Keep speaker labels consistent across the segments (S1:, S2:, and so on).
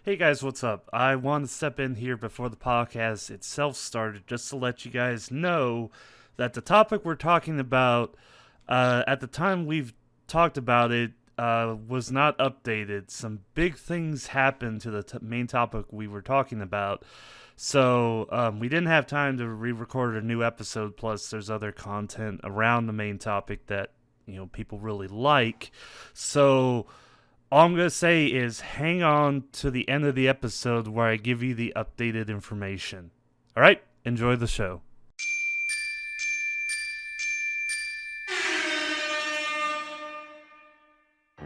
S1: Hey guys, what's up? I want to step in here before the podcast itself started just to let you guys know that the topic we're talking about, at the time we've talked about it, was not updated. Some big things happened to the main topic we were talking about. So we didn't have time to re-record a new episode. Plus, there's other content around the main topic that people really like. So all I'm going to say is hang on to the end of the episode where I give you the updated information. All right, enjoy the show.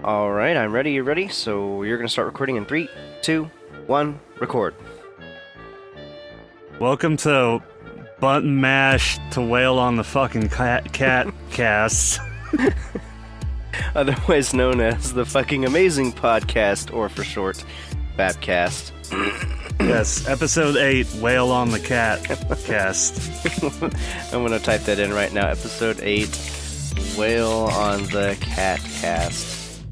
S2: All right, I'm ready. You ready? So you're gonna start recording in 3, 2, 1, record.
S1: Welcome to Button Mash to Wail on the fucking cat cast.
S2: Otherwise known as the fucking amazing podcast, or for short, FAPCast.
S1: Yes, episode 8, Wail on the Cat cast.
S2: I'm gonna type that in right now. Episode 8, Wail on the Cat cast.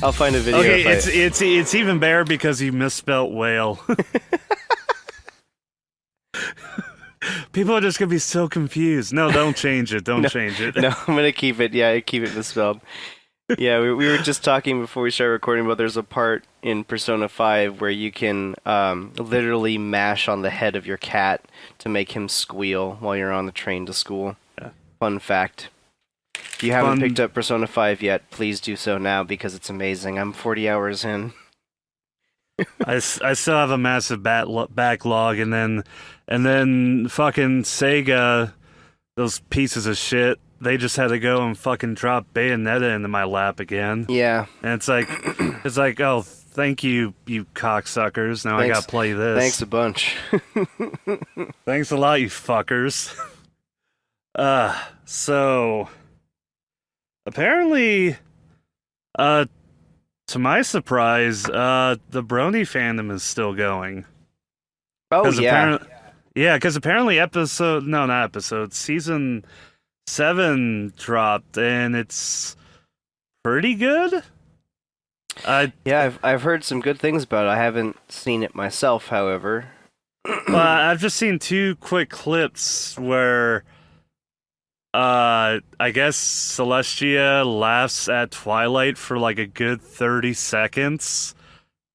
S2: I'll find a video.
S1: Okay, it's even better because you misspelt whale. People are just gonna be so confused. No, don't change it. Don't change it.
S2: No, I'm gonna keep it. Yeah, keep it misspelled. Yeah, we were just talking before we started recording about there's a part in Persona 5 where you can literally mash on the head of your cat to make him squeal while you're on the train to school.
S1: Yeah.
S2: Fun fact. If you haven't picked up Persona 5 yet, please do so now because it's amazing. I'm 40 hours in.
S1: I still have a massive backlog, and then fucking Sega, those pieces of shit, they just had to go and fucking drop Bayonetta into my lap again.
S2: Yeah.
S1: And it's like, oh, thank you, you cocksuckers. Now I gotta play this.
S2: Thanks a bunch.
S1: Thanks a lot, you fuckers. So apparently, to my surprise, the Brony fandom is still going.
S2: Oh, yeah.
S1: Because apparently season 7 dropped, and it's pretty good.
S2: Yeah, I've heard some good things about it. I haven't seen it myself, however.
S1: I've just seen 2 quick clips where I guess Celestia laughs at Twilight for like a good 30 seconds,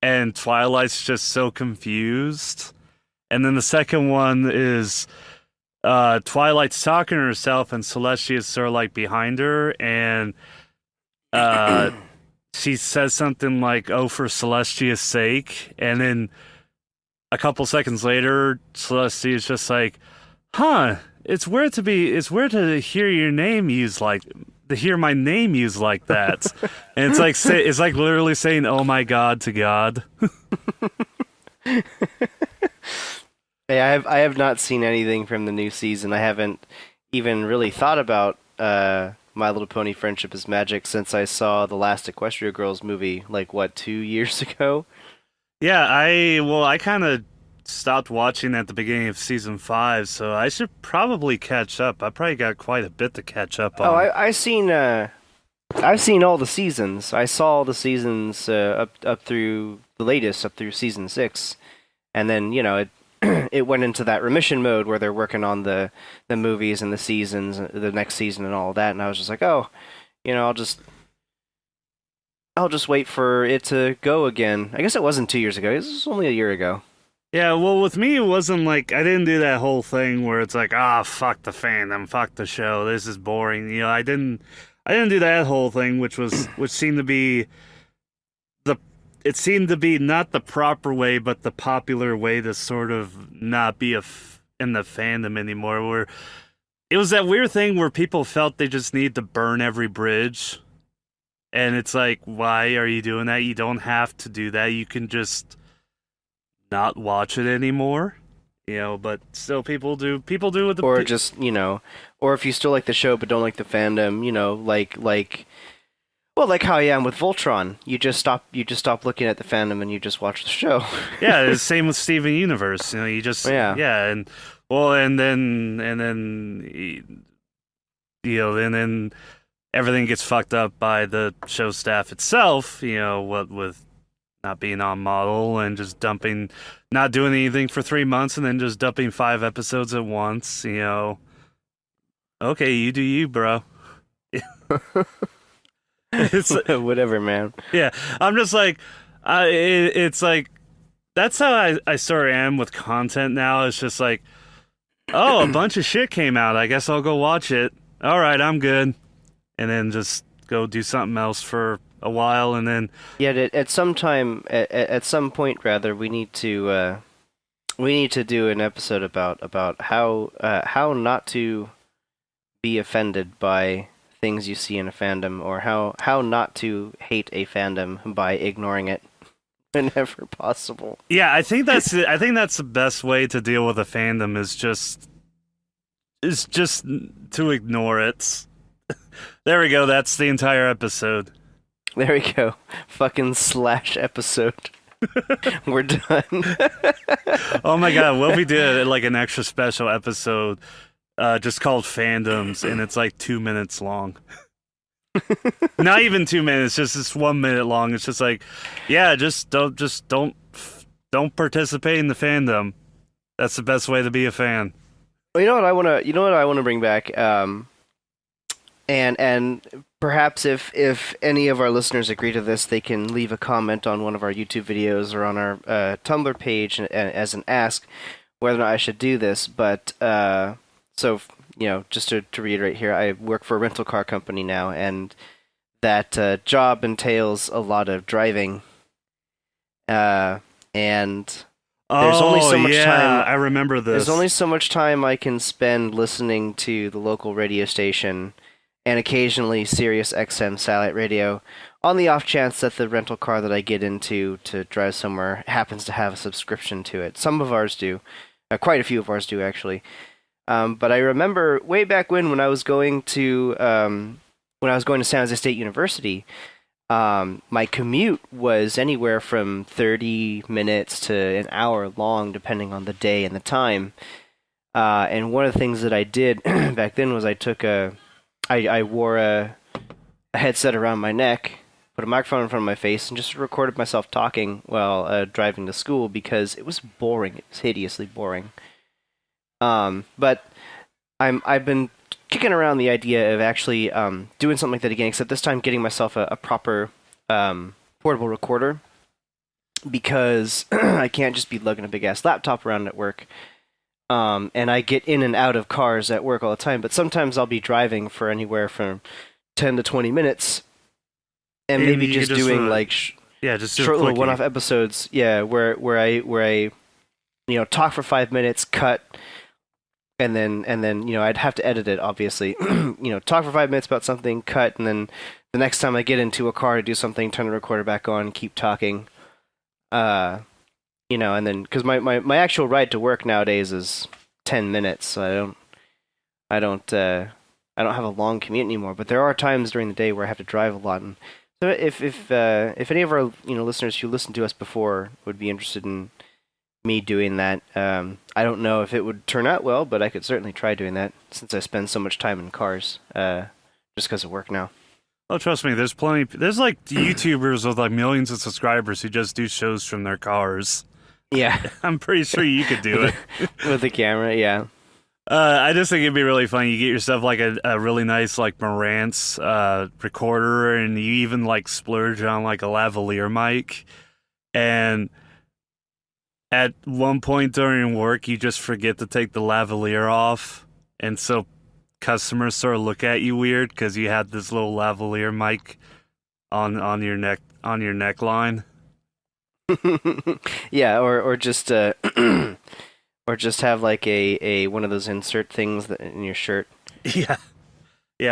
S1: and Twilight's just so confused. And then the second one is Twilight's talking to herself, and Celestia's sort of like behind her, and she says something like, "Oh, for Celestia's sake," and then a couple seconds later, Celestia's just like, "Huh. It's weird to hear your name used to hear my name used like that." And it's like literally saying, "Oh my God" to God.
S2: Hey, I have not seen anything from the new season. I haven't even really thought about My Little Pony Friendship is Magic since I saw the last Equestria Girls movie, 2 years ago?
S1: Yeah, I kind of stopped watching at the beginning of season 5, so I should probably catch up. I probably got quite a bit to catch up on.
S2: Oh, I've seen all the seasons. I saw all the seasons up through the latest, up through season 6, and then it went into that remission mode where they're working on the movies and the seasons, the next season and all of that. And I was just like, oh, I'll just wait for it to go again. I guess it wasn't 2 years ago. It was only a year ago.
S1: Yeah, well, with me, it wasn't like I didn't do that whole thing where it's like, fuck the fandom, fuck the show, this is boring. I didn't do that whole thing, which seemed to be it seemed to be not the proper way, but the popular way to sort of not be in the fandom anymore. Where it was that weird thing where people felt they just need to burn every bridge, and it's like, why are you doing that? You don't have to do that. You can just not watch it anymore, but still people do with the
S2: or just or if you still like the show but don't like the fandom, like how I am with Voltron. You just stop looking at the fandom and you just watch the show.
S1: Yeah, it's the same with Steven Universe. You just and then everything gets fucked up by the show staff itself. What with not being on model and just dumping, not doing anything for 3 months and then just dumping 5 episodes at once. Okay, you do you, bro. It's
S2: Whatever, man.
S1: yeah. I'm just like, it's like that's how I sort of am with content now. It's just like, oh, a bunch of shit came out. I guess I'll go watch it. All right, I'm good, and then just go do something else for a while, and then
S2: Yet at some time, at some point, rather, we need to do an episode about how not to be offended by things you see in a fandom, or how not to hate a fandom by ignoring it whenever possible.
S1: yeah, I think that's the best way to deal with a fandom is just to ignore it. There we go. That's the entire episode.
S2: There we go. Fucking slash episode. We're done.
S1: Oh my god, what if we did like an extra special episode just called fandoms, and it's like 2 minutes long. Not even 2 minutes, just 1 minute long. It's just like, yeah, just don't participate in the fandom. That's the best way to be a fan.
S2: Well, you know what I wanna bring back. And perhaps if any of our listeners agree to this, they can leave a comment on one of our YouTube videos or on our Tumblr page as an ask whether or not I should do this. But so just to reiterate here, I work for a rental car company now, and that job entails a lot of driving. And there's only so much time.
S1: I remember this.
S2: There's only so much time I can spend listening to the local radio station and occasionally Sirius XM satellite radio, on the off chance that the rental car that I get into to drive somewhere happens to have a subscription to it. Some of ours do. Quite a few of ours do, actually. But I remember way back when I was going to San Jose State University, my commute was anywhere from 30 minutes to an hour long, depending on the day and the time. And one of the things that I did back then was I wore a headset around my neck, put a microphone in front of my face, and just recorded myself talking while driving to school, because it was boring. It was hideously boring. But I've been kicking around the idea of actually doing something like that again, except this time getting myself a proper portable recorder, because I can't just be lugging a big ass laptop around at work. And I get in and out of cars at work all the time, but sometimes I'll be driving for anywhere from 10 to 20 minutes, and maybe just doing
S1: just
S2: short little one-off episodes, where I talk for 5 minutes, cut, and then I'd have to edit it, obviously. Talk for 5 minutes about something, cut, and then the next time I get into a car to do something, turn the recorder back on, keep talking. And then because my actual ride to work nowadays is 10 minutes, so I don't have a long commute anymore. But there are times during the day where I have to drive a lot. And so if any of our listeners who listened to us before would be interested in me doing that, I don't know if it would turn out well, but I could certainly try doing that, since I spend so much time in cars just because of work now.
S1: Oh, trust me, there's plenty. There's like YouTubers with like millions of subscribers who just do shows from their cars.
S2: Yeah.
S1: I'm pretty sure you could do it.
S2: With the camera, yeah.
S1: I just think it'd be really fun. You get yourself like a really nice like Marantz recorder, and you even like splurge on like a lavalier mic. And at one point during work, you just forget to take the lavalier off, and so customers sort of look at you weird because you had this little lavalier mic on your neckline.
S2: Yeah, or just or just have like a one of those insert things in your shirt.
S1: Yeah,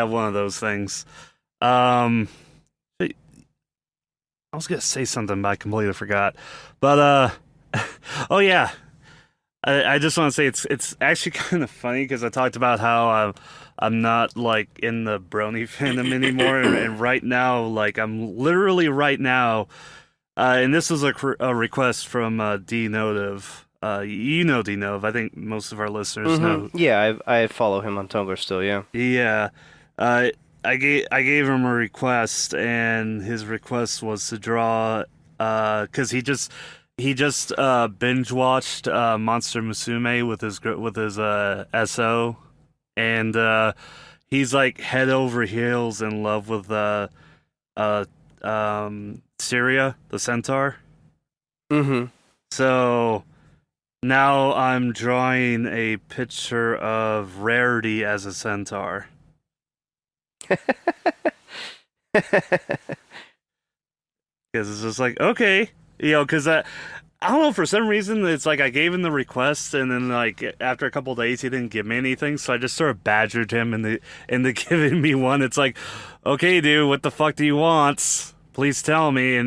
S1: one of those things. I was gonna say something, but I completely forgot. But oh yeah, I just want to say it's actually kind of funny because I talked about how I'm not like in the brony fandom anymore, and right now, like I'm literally right now. And this was a request from D Notive. You know D Notive. I think most of our listeners know.
S2: Yeah, I follow him on Tumblr still. Yeah.
S1: Yeah. I gave him a request, and his request was to draw because he just binge watched Monster Musume with his SO, and he's like head over heels in love with Syria, the centaur.
S2: Mm-hmm.
S1: So now I'm drawing a picture of Rarity as a centaur. Because it's just like, okay, because I don't know, for some reason it's like I gave him the request, and then like after a couple of days he didn't give me anything, so I just sort of badgered him into giving me one. It's like, okay, dude, what the fuck do you want? Please tell me.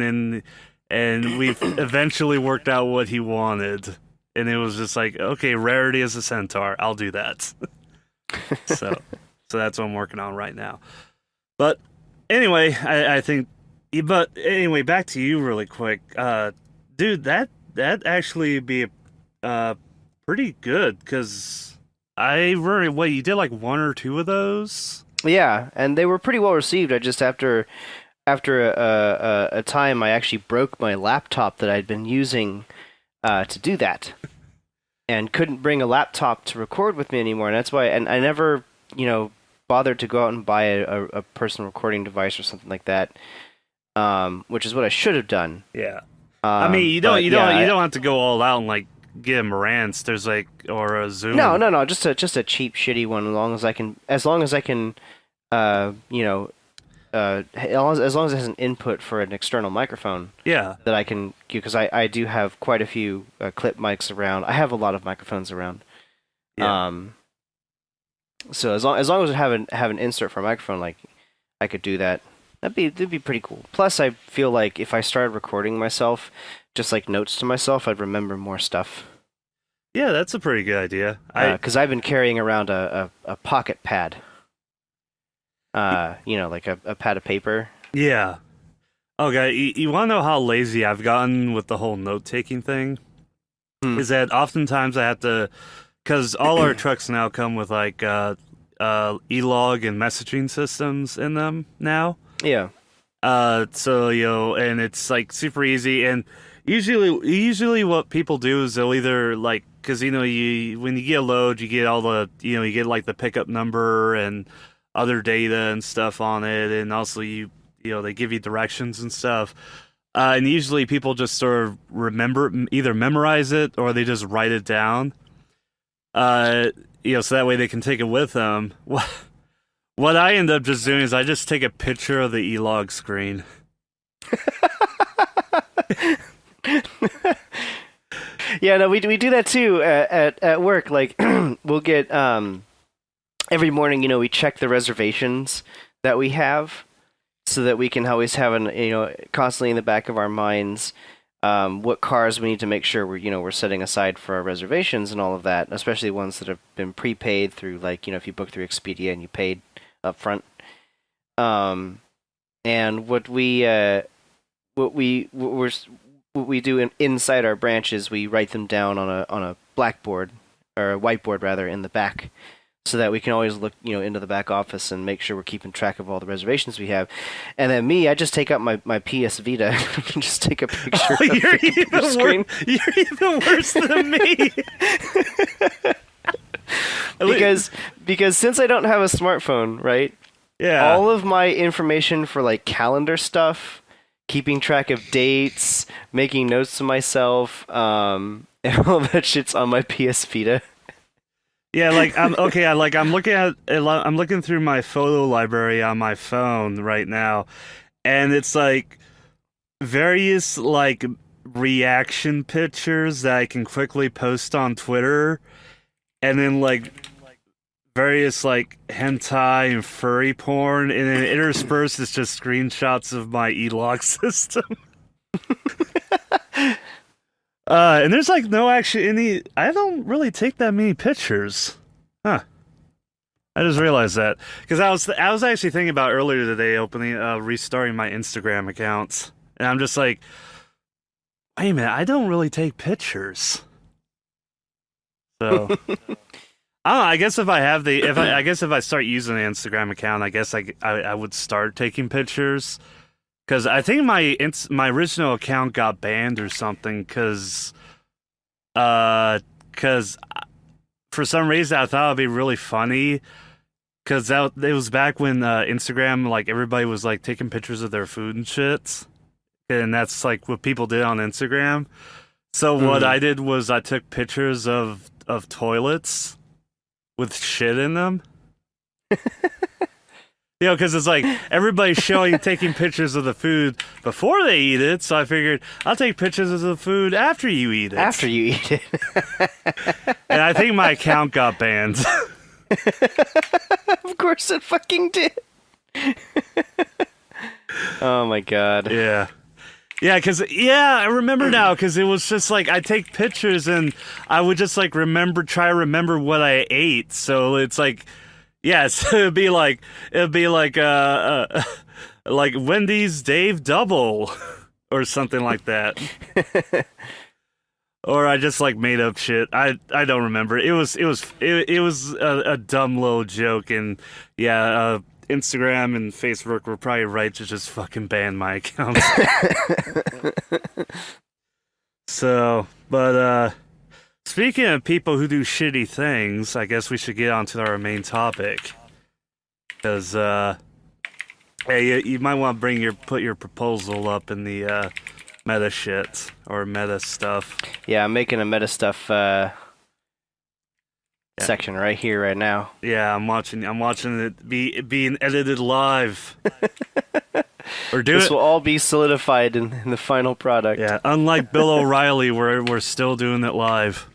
S1: And we eventually worked out what he wanted, and it was just like, okay, Rarity as a centaur, I'll do that. so that's what I'm working on right now. But anyway, I think. But anyway, back to you really quick, dude. That actually be pretty good, because I remember what you did, like one or two of those.
S2: Yeah, and they were pretty well received. I just after a time, I actually broke my laptop that I'd been using to do that, and couldn't bring a laptop to record with me anymore. And that's why, and I never, bothered to go out and buy a personal recording device or something like that. Which is what I should have done.
S1: Yeah. I mean, you don't have to go all out and like get a Marantz. There's like, or a Zoom.
S2: No. Just a cheap, shitty one. As long as I can, as long as it has an input for an external microphone.
S1: Yeah.
S2: That I can, because I do have quite a few clip mics around. I have a lot of microphones around. Yeah. So as long as I have an insert for a microphone, like I could do that. That'd be pretty cool. Plus, I feel like if I started recording myself, just like notes to myself, I'd remember more stuff.
S1: Yeah, that's a pretty good idea.
S2: Because I've been carrying around a pocket pad. Like a pad of paper.
S1: Yeah. Okay, you want to know how lazy I've gotten with the whole note-taking thing? Is that oftentimes I have to, because all our trucks now come with like e-log and messaging systems in them now.
S2: Yeah.
S1: So, and it's like super easy, and usually what people do is they'll either like, because when you get a load, you get all the, you get like the pickup number and other data and stuff on it, and also they give you directions and stuff, and usually people just sort of either memorize it or they just write it down, so that way they can take it with them. What I end up just doing is I just take a picture of the e-log screen.
S2: Yeah, no, we do that too at work. Like, we'll get every morning, we check the reservations that we have, so that we can always have constantly in the back of our minds what cars we need to make sure we're setting aside for our reservations and all of that, especially ones that have been prepaid through, like, if you book through Expedia and you paid up front. And what we do inside our branches, we write them down on a blackboard, or a whiteboard rather, in the back, so that we can always look into the back office and make sure we're keeping track of all the reservations we have. And then I just take out my PS Vita and just take a picture of the screen.
S1: You're even worse than me.
S2: because since I don't have a smartphone, right?
S1: Yeah.
S2: All of my information for like calendar stuff, keeping track of dates, making notes to myself, and all that shit's on my PS Vita.
S1: Yeah, like I'm looking through my photo library on my phone right now, and it's like various like reaction pictures that I can quickly post on Twitter, and then like various like hentai and furry porn, and then interspersed is just screenshots of my e-log system. And there's like no actually I don't really take that many pictures. Huh. I just realized that, because I was actually thinking about earlier today restarting my Instagram accounts, and I'm just like, wait a minute, I don't really take pictures. So I don't know, I guess if I start using an Instagram account, I guess I would start taking pictures. Because I think my original account got banned or something. Because for some reason I thought it'd be really funny. Because it was back when Instagram, like, everybody was like taking pictures of their food and shit, and that's like what people did on Instagram. So what I did was I took pictures of toilets with shit in them. You know, because it's like everybody's taking pictures of the food before they eat it. So I figured I'll take pictures of the food after you eat it.
S2: After you eat it.
S1: And I think my account got banned.
S2: Of course it fucking did. Oh my god.
S1: Yeah. Yeah, I remember now, because it was just like I take pictures and I would just like try to remember what I ate. So it's like, yes, it'd be like Wendy's Dave Double or something like that. Or I just like made up shit. I don't remember. It was a dumb little joke, and yeah, Instagram and Facebook were probably right to just fucking ban my account. So, but speaking of people who do shitty things, I guess we should get on to our main topic. Because hey, you might want to put your proposal up in the meta shit or meta stuff.
S2: Yeah, I'm making a meta stuff section right here, right now.
S1: Yeah, I'm watching it being edited live.
S2: This will all be solidified in the final product.
S1: Yeah, unlike Bill O'Reilly, we're still doing it live.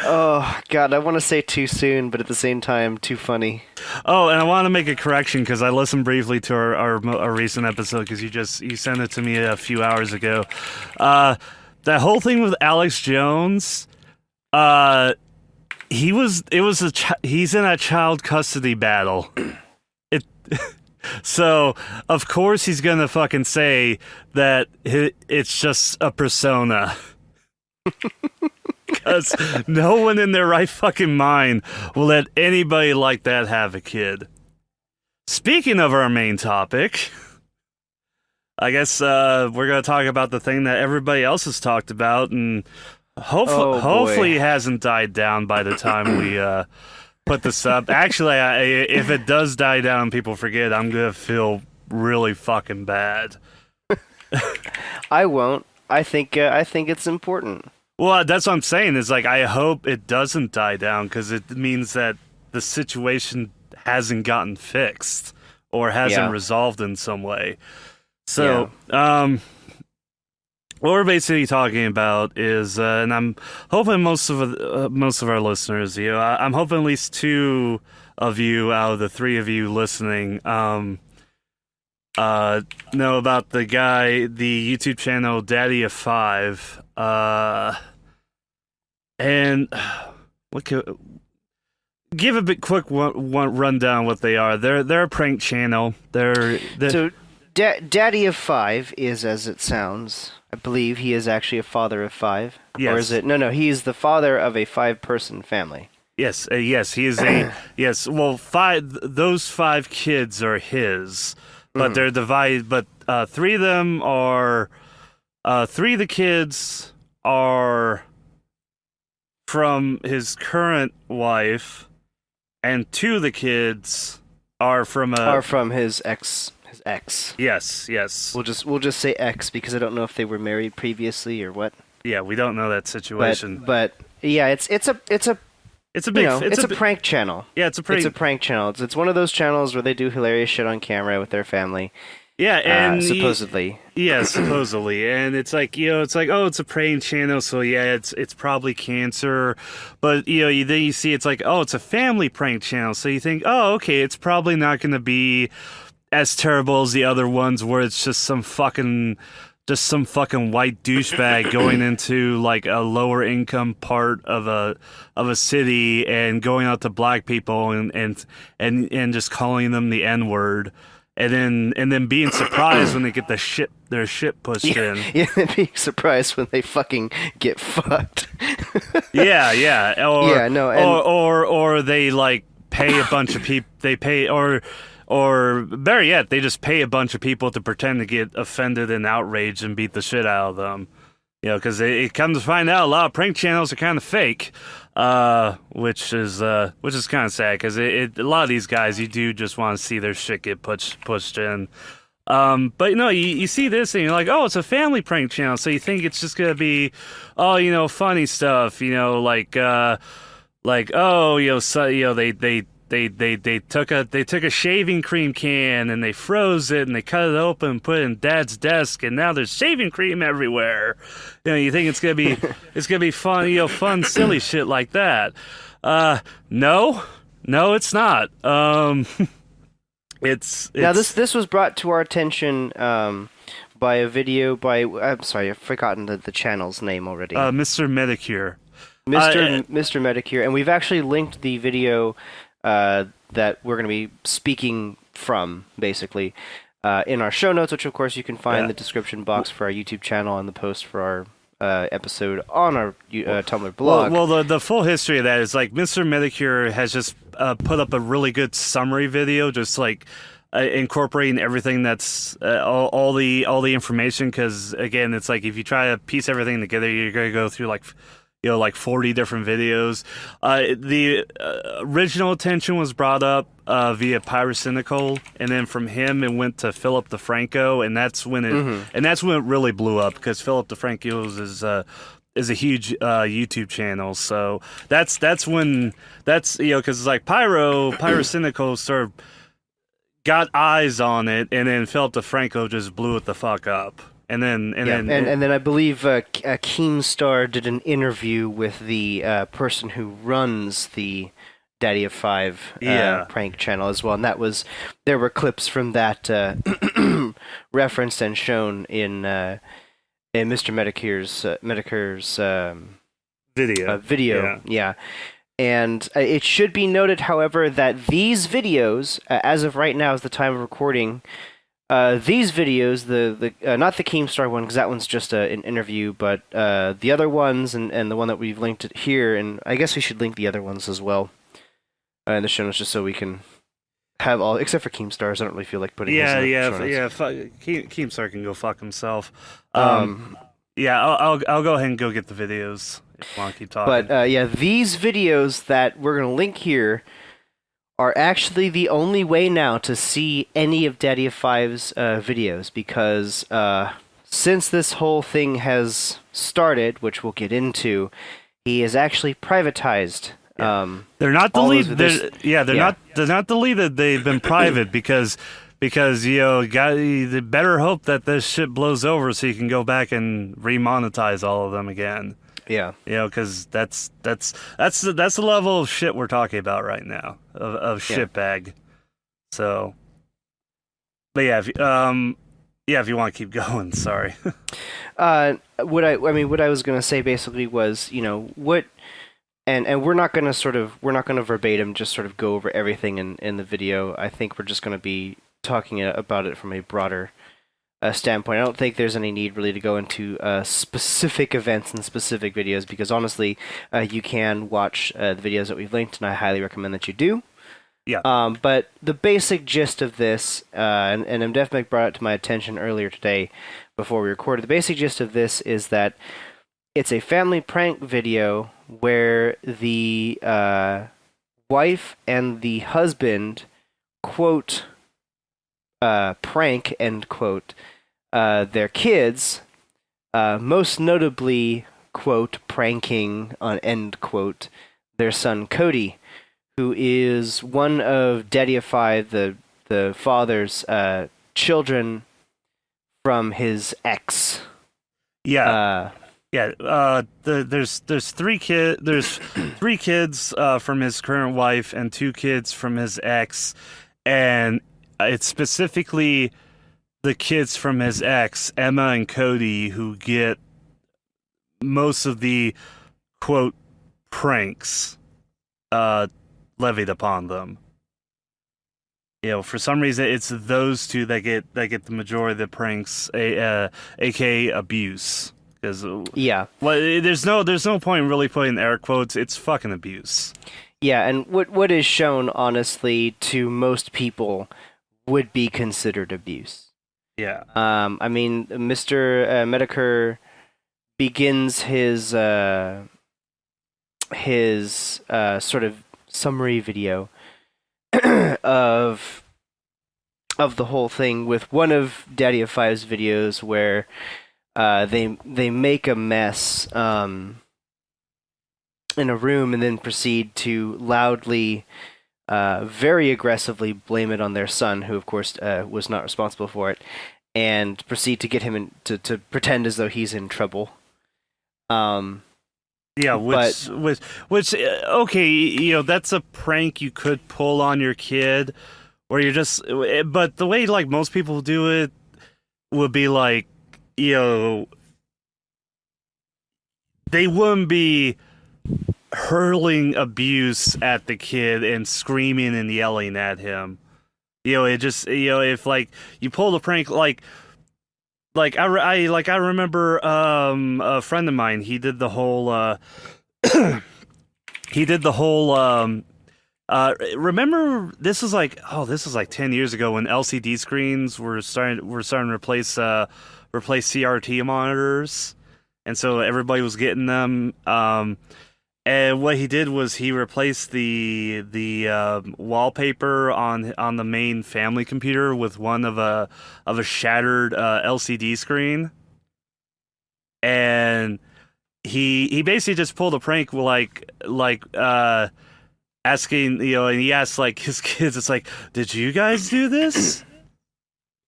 S2: Oh god, I want to say too soon, but at the same time, too funny.
S1: Oh, and I want to make a correction because I listened briefly to our recent episode because you sent it to me a few hours ago. That whole thing with Alex Jones, he's in a child custody battle. So of course he's gonna fucking say that it's just a persona. Because no one in their right fucking mind will let anybody like that have a kid. Speaking of our main topic, I guess we're going to talk about the thing that everybody else has talked about, and hopefully it hasn't died down by the time we put this up. Actually, if it does die down and people forget, I'm going to feel really fucking bad.
S2: I won't. I think it's important.
S1: Well, that's what I'm saying, is like, I hope it doesn't die down, because it means that the situation hasn't gotten fixed or hasn't resolved in some way. So, what we're basically talking about is, and I'm hoping most of our listeners, I'm hoping at least 2 of you out of the 3 of you listening, know about the YouTube channel daddyofive. And give a bit quick one rundown what they are. They're a prank channel. So
S2: Daddy of 5 is, as it sounds, I believe he is actually a father of 5.
S1: Yes.
S2: Or is it? No, he is the father of a 5-person family.
S1: Yes, yes, he is a yes. Well, those 5 kids are his, but they're divided. But 3 of them are 3 of the kids are from his current wife, and 2 of the kids are from
S2: his ex. His ex.
S1: Yes.
S2: We'll just say ex because I don't know if they were married previously or what.
S1: Yeah, we don't know that situation.
S2: But yeah, it's a prank channel.
S1: Yeah, it's a
S2: prank channel. It's one of those channels where they do hilarious shit on camera with their family.
S1: Yeah, and
S2: supposedly.
S1: Yeah, supposedly. And it's like, oh, it's a prank channel, so yeah, it's probably cancer. But, then you see it's like, oh, it's a family prank channel, so you think, oh, okay, it's probably not going to be as terrible as the other ones where it's just some fucking white douchebag going into like a lower income part of a city and going out to black people and just calling them the N-word. And then being surprised when they get their shit pushed in.
S2: Yeah, being surprised when they fucking get fucked.
S1: Yeah. Or they like pay a bunch of people. They pay, or better yet, they just pay a bunch of people to pretend to get offended and outraged and beat the shit out of them. You know, because it comes to find out a lot of prank channels are kind of fake, which is kind of sad because a lot of these guys, you do just want to see their shit get pushed in. But you see this and you're like, oh, it's a family prank channel, so you think it's just gonna be, oh, funny stuff, like oh, so they took a shaving cream can and they froze it and they cut it open and put it in Dad's desk and now there's shaving cream everywhere. You think it's gonna be fun, fun silly shit like that. No, it's not. It's
S2: now this was brought to our attention by a video by, I'm sorry, I've forgotten the channel's name already.
S1: Mr. Medicure.
S2: Mr. Medicure, and we've actually linked the video that we're going to be speaking from, basically, in our show notes, which of course you can find in the description box for our YouTube channel and the post for our episode on our Tumblr blog.
S1: Well, the full history of that is like Mr. Medicure has just put up a really good summary video, just like incorporating everything that's all the information. Because again, it's like if you try to piece everything together, you're gonna go through like 40 different videos. The original attention was brought up via Pyrocynical, and then from him it went to Philip DeFranco, and that's when it really blew up because Philip DeFranco's is a huge YouTube channel. So that's because it's like Pyrocynical sort of got eyes on it, and then Philip DeFranco just blew it the fuck up. And then I believe
S2: Keemstar did an interview with the person who runs the Daddy of Five prank channel as well, and there were clips from that referenced and shown in Mr. Medicure's video. Yeah. And it should be noted, however, that these videos, as of right now, is the time of recording. These videos, the not the Keemstar one, because that one's just an interview, but the other ones and the one that we've linked here, and I guess we should link the other ones as well in the show notes, just so we can have all, except for Keemstar's. I don't really feel like putting his in the show notes.
S1: Keemstar can go fuck himself. I'll go ahead and go get the videos if you want to keep talking.
S2: But these videos that we're gonna link here are actually the only way now to see any of Daddy of Five's videos, because since this whole thing has started, which we'll get into, he is actually privatized.
S1: They're not deleted. They're not deleted. They've been private because you better hope that this shit blows over so you can go back and remonetize all of them again.
S2: Yeah,
S1: because that's the level of shit we're talking about right now of shitbag. So, but if you want to keep going, sorry.
S2: What I was gonna say basically was, what, and we're not gonna verbatim just sort of go over everything in the video. I think we're just gonna be talking about it from a broader standpoint. I don't think there's any need really to go into specific events and specific videos, because honestly, you can watch the videos that we've linked, and I highly recommend that you do.
S1: Yeah.
S2: But the basic gist of this, and MDefMec brought it to my attention earlier today before we recorded, the basic gist of this is that it's a family prank video where the wife and the husband, quote, prank, end quote, their kids, most notably, quote, pranking, on end quote, their son Cody, who is one of Daddy of Five, the father's children from his ex.
S1: There's three kids from his current wife and 2 kids from his ex, and it's specifically the kids from his ex, Emma and Cody, who get most of the, quote, pranks levied upon them. For some reason, it's those 2 that get the majority of the pranks, aka abuse. Because there's no point in really putting air quotes. It's fucking abuse.
S2: Yeah, and what is shown honestly to most people would be considered abuse.
S1: Yeah.
S2: I mean, Mr. Medicare begins his sort of summary video of the whole thing with one of Daddy of Five's videos where they make a mess in a room and then proceed to loudly, very aggressively blame it on their son, who of course was not responsible for it, and proceed to get him to pretend as though he's in trouble.
S1: Yeah,
S2: But
S1: which okay, that's a prank you could pull on your kid, where you're just, but the way like most people do it would be like, you know, they wouldn't be hurling abuse at the kid and screaming and yelling at him. It just, if like you pull the prank, I remember a friend of mine, he did the whole remember, this is like 10 years ago when LCD screens were starting to replace CRT monitors, and so everybody was getting them. And what he did was he replaced the wallpaper on the main family computer with one of a shattered LCD screen, and he basically just pulled a prank asking, and he asked like his kids, it's like, did you guys do this?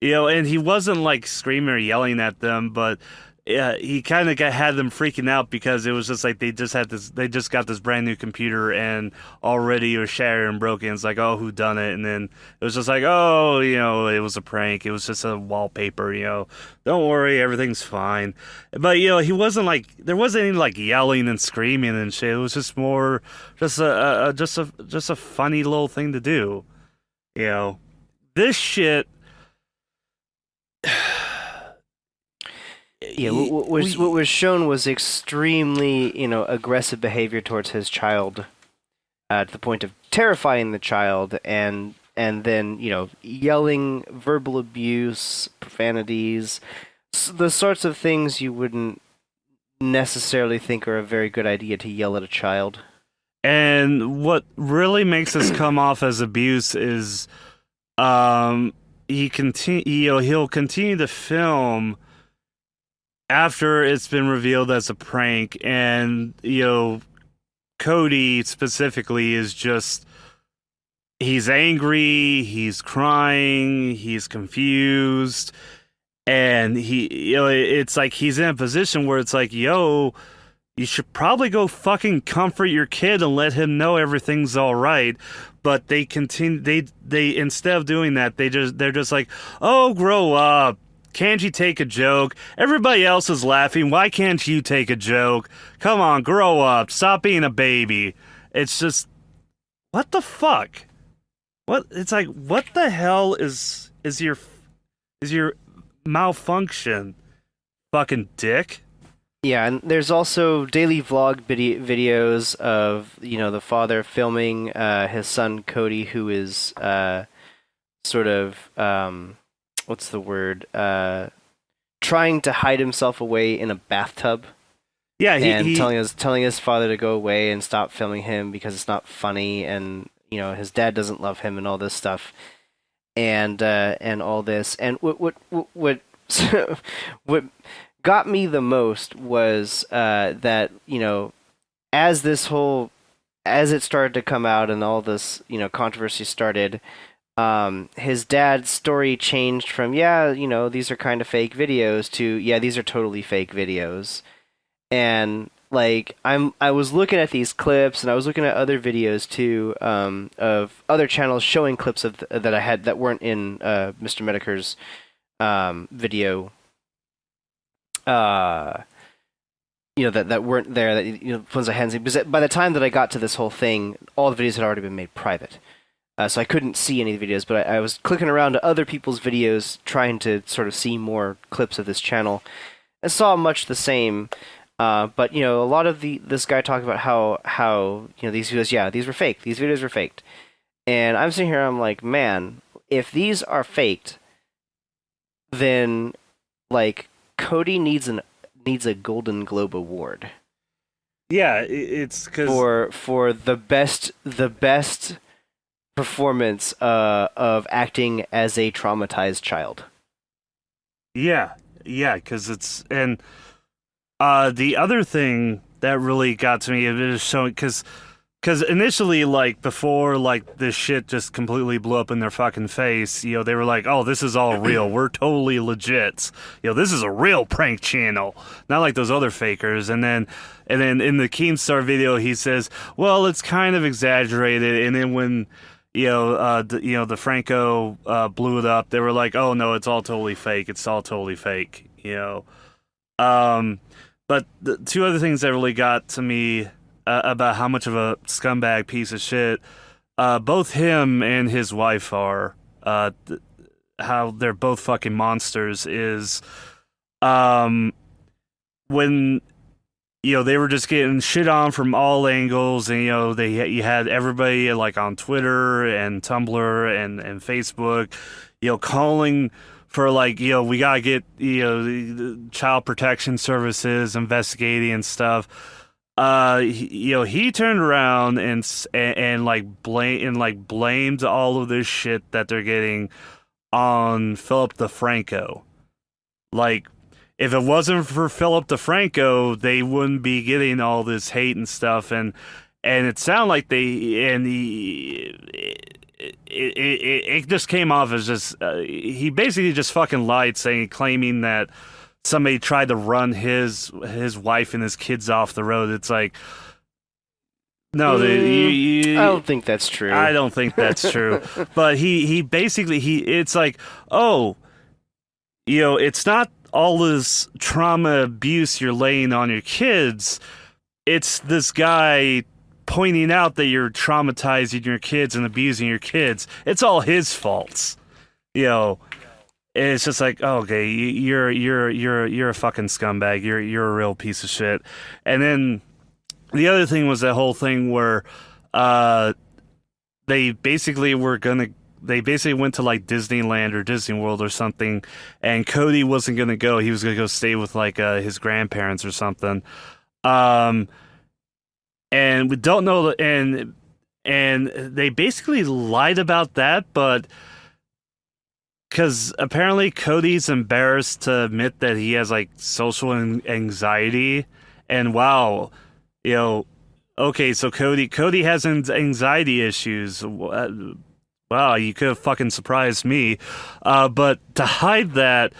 S1: And he wasn't like screaming or yelling at them, but he kind of had them freaking out because it was just like they just got this brand new computer and already it was shattered and broken. It's like, oh, who done it? And then it was just like, oh, it was a prank. It was just a wallpaper. Don't worry, everything's fine. But he wasn't like, there wasn't any like yelling and screaming and shit. It was just more just a funny little thing to do. This shit.
S2: yeah, what was shown was extremely, aggressive behavior towards his child, to the point of terrifying the child, and then yelling, verbal abuse, profanities, the sorts of things you wouldn't necessarily think are a very good idea to yell at a child.
S1: And what really makes this come off as abuse is, he'll continue to film after it's been revealed as a prank, and Cody specifically is just, he's angry, he's crying, he's confused, and it's like he's in a position where it's like, you should probably go fucking comfort your kid and let him know everything's all right. But they continue, they instead of doing that, they're just like, oh, grow up. Can't you take a joke? Everybody else is laughing. Why can't you take a joke? Come on, grow up. Stop being a baby. It's just, what the fuck? It's like, what the hell is your malfunction? Fucking dick.
S2: Yeah, and there's also daily vlog videos of the father filming his son Cody, who is sort of what's the word? Trying to hide himself away in a bathtub.
S1: Yeah,
S2: he telling his father to go away and stop filming him because it's not funny, and his dad doesn't love him and all this stuff, and all this. And what what got me the most was that as it started to come out and all this controversy started, his dad's story changed from these are kind of fake videos to these are totally fake videos. And like I was looking at these clips, and I was looking at other videos too, of other channels showing clips of that I had that weren't in Mr. Medicare's video, that weren't there, that ones I hadn't seen, because by the time that I got to this whole thing, all the videos had already been made private, so I couldn't see any of the videos. But I was clicking around to other people's videos trying to sort of see more clips of this channel, and saw much the same. But a lot of this guy talked about how these videos, yeah, these were fake. These videos were faked, and I'm sitting here, I'm like, man, if these are faked, then like Cody needs a Golden Globe award
S1: Yeah, it's because
S2: for the best performance of acting as a traumatized child.
S1: yeah, yeah, because it's and the other thing that really got to me is showing because initially, like, before, like, this shit just completely blew up in their fucking face, they were like, oh, this is all real. We're totally legit. This is a real prank channel. Not like those other fakers. And then in the Keemstar video, he says, well, it's kind of exaggerated. And then when, the Franco blew it up, they were like, oh, no, it's all totally fake. It's all totally fake. But the two other things that really got to me about how much of a scumbag piece of shit both him and his wife are, how they're both fucking monsters, is when they were just getting shit on from all angles, and you had everybody like on Twitter and Tumblr and Facebook calling for like we gotta get the child protection services investigating and stuff. He turned around and blamed all of this shit that they're getting on Philip DeFranco. Like, if it wasn't for Philip DeFranco, they wouldn't be getting all this hate and stuff. And it sounded like it just came off as just he basically just fucking lied, claiming that somebody tried to run his wife and his kids off the road. It's like, no,
S2: I don't think that's true.
S1: I don't think that's true. But he basically it's like, oh, it's not all this trauma abuse you're laying on your kids. It's this guy pointing out that you're traumatizing your kids and abusing your kids. It's all his faults. It's just like, oh, okay, you're a fucking scumbag. You're a real piece of shit. And then the other thing was that whole thing where they basically went to like Disneyland or Disney World or something, and Cody wasn't gonna go. He was gonna go stay with like his grandparents or something. And we don't know, and they basically lied about that, but because apparently Cody's embarrassed to admit that he has like social anxiety, and wow, okay, so Cody has anxiety issues. Wow, you could have fucking surprised me. But to hide that,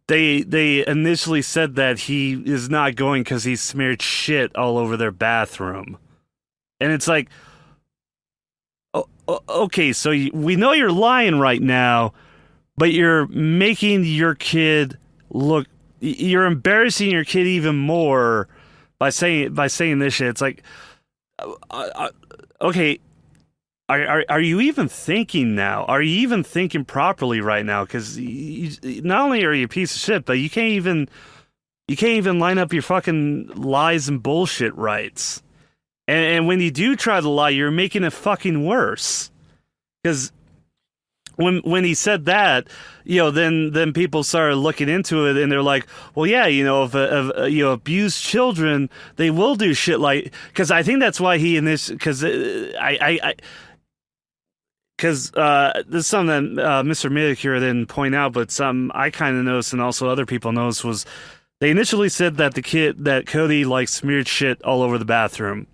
S1: they initially said that he is not going because he smeared shit all over their bathroom. And it's like, okay, so we know you're lying right now, but you're making your kid look, you're embarrassing your kid even more by saying this shit. It's like, okay, are you even thinking now? Are you even thinking properly right now? Because not only are you a piece of shit, but you can't even line up your fucking lies and bullshit rights. And when you do try to lie, you're making it fucking worse. Because when he said that, then people started looking into it, and they're like, well, yeah, if abused children, they will do shit like, because I think that's why he in this, because because this is something that Mr. Midicure didn't point out, but something I kind of noticed, and also other people noticed, was they initially said that Cody like smeared shit all over the bathroom,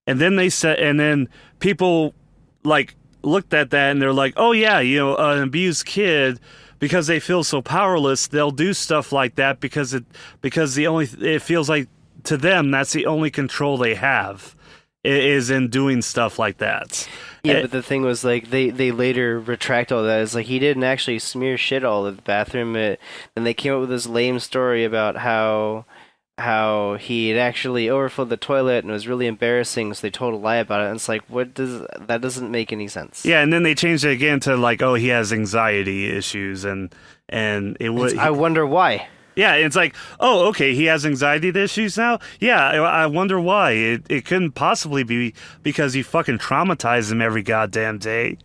S1: and then then people like looked at that and they're like, oh yeah, an abused kid, because they feel so powerless, they'll do stuff like that because it feels like to them that's the only control they have, is in doing stuff like that.
S2: Yeah, but the thing was, like, they later retract all that. It's like, he didn't actually smear shit all over the bathroom. And they came up with this lame story about how he had actually overflowed the toilet and it was really embarrassing, so they told a lie about it. And it's like, that doesn't make any sense.
S1: Yeah, and then they changed it again to like, oh, he has anxiety issues, and it was.
S2: I wonder why.
S1: Yeah, it's like, oh, okay, he has anxiety issues now? Yeah, I wonder why. It couldn't possibly be because you fucking traumatize him every goddamn day.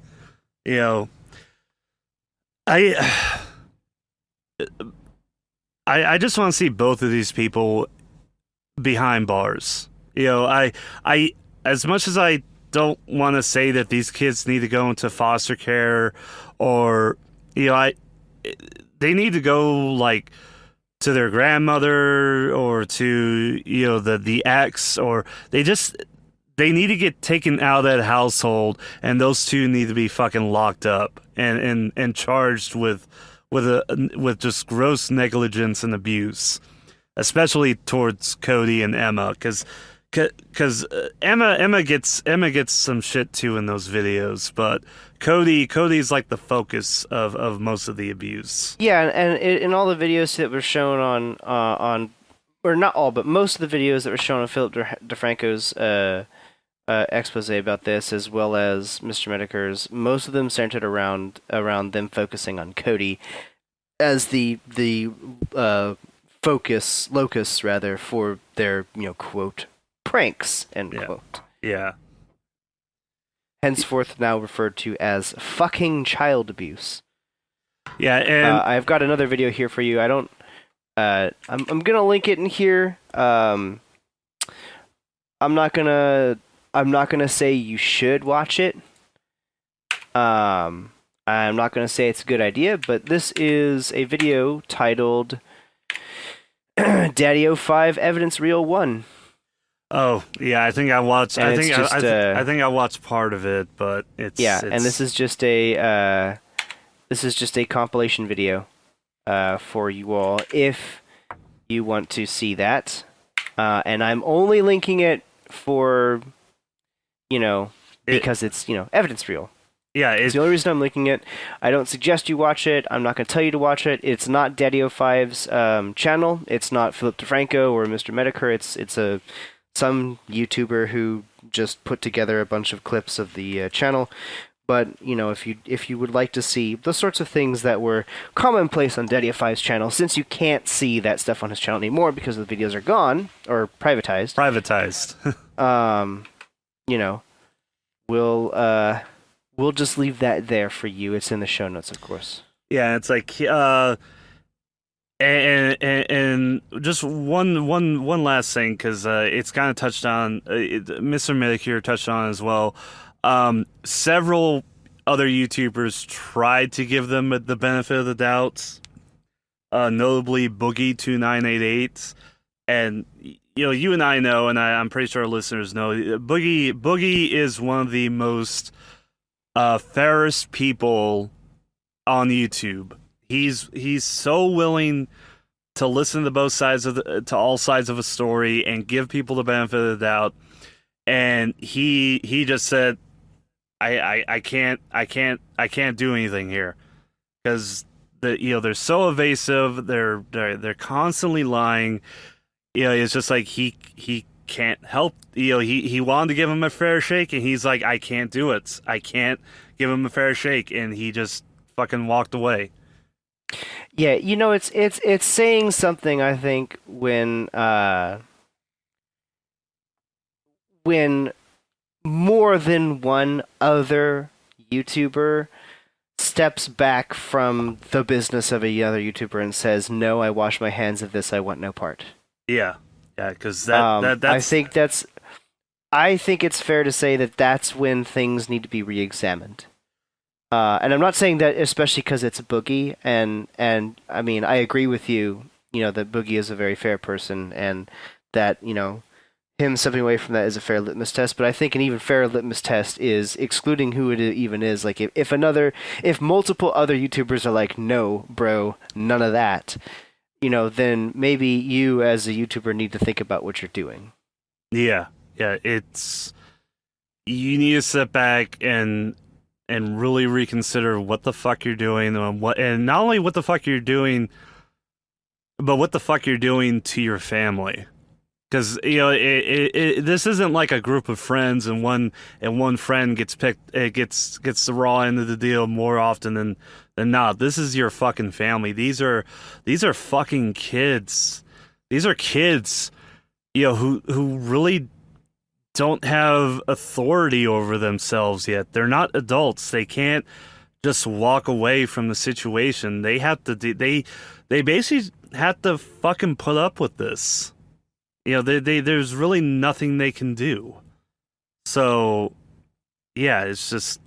S1: You know, I I just want to see both of these people behind bars. I as much as I don't want to say that these kids need to go into foster care or I they need to go like to their grandmother or to the ex, or they need to get taken out of that household, and those two need to be fucking locked up and charged with just gross negligence and abuse, especially towards Cody and Emma, because Emma gets some shit too in those videos, but Cody's like the focus of most of the abuse.
S2: Yeah, and in all the videos that were shown on or not all, but most of the videos that were shown on Philip DeFranco's expose about this, as well as Mr. Medicare's, most of them centered around them focusing on Cody as the focus locus rather for their quote pranks end quote.
S1: Yeah.
S2: Henceforth now referred to as fucking child abuse.
S1: Yeah, and
S2: I've got another video here for you. I don't. I'm gonna link it in here. I'm not gonna say you should watch it. I'm not gonna say it's a good idea, but this is a video titled "daddyofive Evidence Reel 1."
S1: Oh yeah, I think I watched.
S2: And
S1: I think I watched part of it, but it's
S2: and this is just a compilation video for you all if you want to see that. And I'm only linking it for because it's evidence reel.
S1: Yeah,
S2: it's the only reason I'm linking it. I don't suggest you watch it. I'm not going to tell you to watch it. It's not daddyofive's channel. It's not Philip DeFranco or Mr. Medicare. It's some YouTuber who just put together a bunch of clips of the channel. But if you would like to see the sorts of things that were commonplace on daddyofive's channel, since you can't see that stuff on his channel anymore because the videos are gone or privatized. We'll just leave that there for you. It's in the show notes, of course.
S1: Yeah, it's like and just one last thing, because it's kind of touched on. Mr. Medicare touched on as well. Several other YouTubers tried to give them the benefit of the doubt, notably Boogie2988, and you and I know, and I'm pretty sure our listeners know, Boogie is one of the most fairest people on YouTube. He's so willing to listen to both sides to all sides of a story and give people the benefit of the doubt. And he just said, I can't do anything here, because they're so evasive. They're constantly lying. It's just like he can't help. He wanted to give him a fair shake, and he's like, I can't do it. I can't give him a fair shake, and he just fucking walked away.
S2: Yeah, it's saying something, I think, when more than one other YouTuber steps back from the business of another YouTuber and says, "No, I wash my hands of this. I want no part."
S1: Yeah, because that's.
S2: I think it's fair to say that that's when things need to be re-examined. And I'm not saying that especially because it's Boogie, and I mean, I agree with you, that Boogie is a very fair person, and that, him stepping away from that is a fair litmus test. But I think an even fairer litmus test is excluding who it even is. Like, if multiple other YouTubers are like, no, bro, none of that, then maybe you as a YouTuber need to think about what you're doing.
S1: Yeah, you need to sit back and really reconsider what the fuck you're doing, and not only what the fuck you're doing, but what the fuck you're doing to your family. Because this isn't like a group of friends, and one friend gets picked, it gets the raw end of the deal more often than not. This is your fucking family. These are fucking kids. These are kids, who really don't have authority over themselves yet. They're not adults. They can't just walk away from the situation. They have to. They basically have to fucking put up with this. There's really nothing they can do. So, yeah, it's just,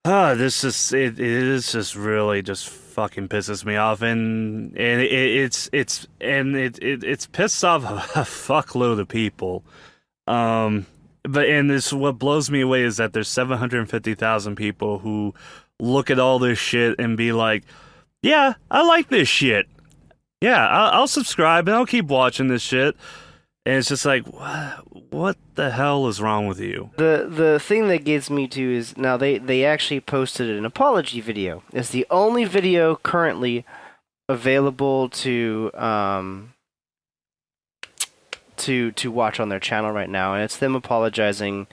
S1: it is just really just fucking pisses me off, and it's pissed off a fuckload of people. But this what blows me away is that there's 750,000 people who look at all this shit and be like, yeah, I like this shit. Yeah, I'll subscribe and I'll keep watching this shit. And it's just like, what the hell is wrong with you?
S2: The thing that gets me to is now they actually posted an apology video. It's the only video currently available to watch on their channel right now, and it's them apologizing.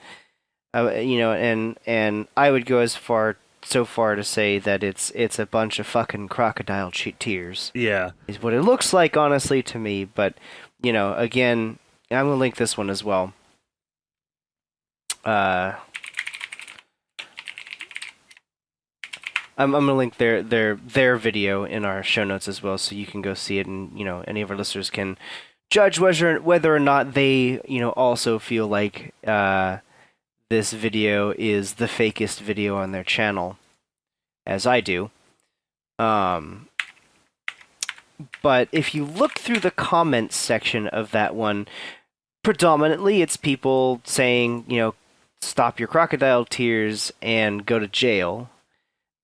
S2: And I would go so far to say that it's a bunch of fucking crocodile tears.
S1: Yeah.
S2: Is what it looks like, honestly, to me. But, again, I'm going to link this one as well. I'm going to link their video in our show notes as well, so you can go see it, and, any of our listeners can judge whether or not they, also feel like this video is the fakest video on their channel, as I do. But if you look through the comments section of that one, predominantly it's people saying, stop your crocodile tears and go to jail.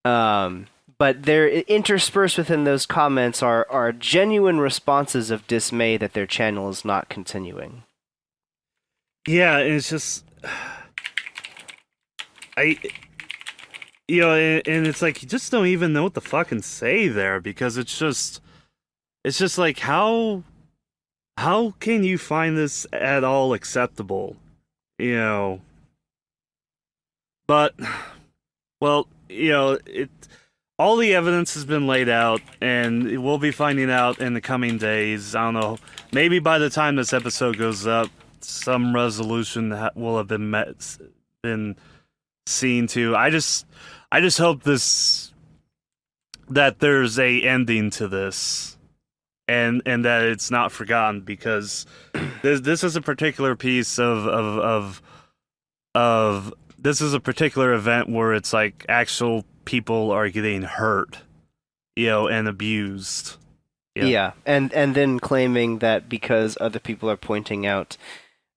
S2: But they're interspersed within those comments are genuine responses of dismay that their channel is not continuing.
S1: Yeah, and it's just, and it's like you just don't even know what to fucking say there, because it's just like, how can you find this at all acceptable? But, well, all the evidence has been laid out, and we'll be finding out in the coming days. I don't know, maybe by the time this episode goes up, some resolution will have been seen to. I just hope that there's a ending to this, and that it's not forgotten, because this is a particular piece of this is a particular event where it's like actual people are getting hurt, and abused.
S2: Yeah, and then claiming that because other people are pointing out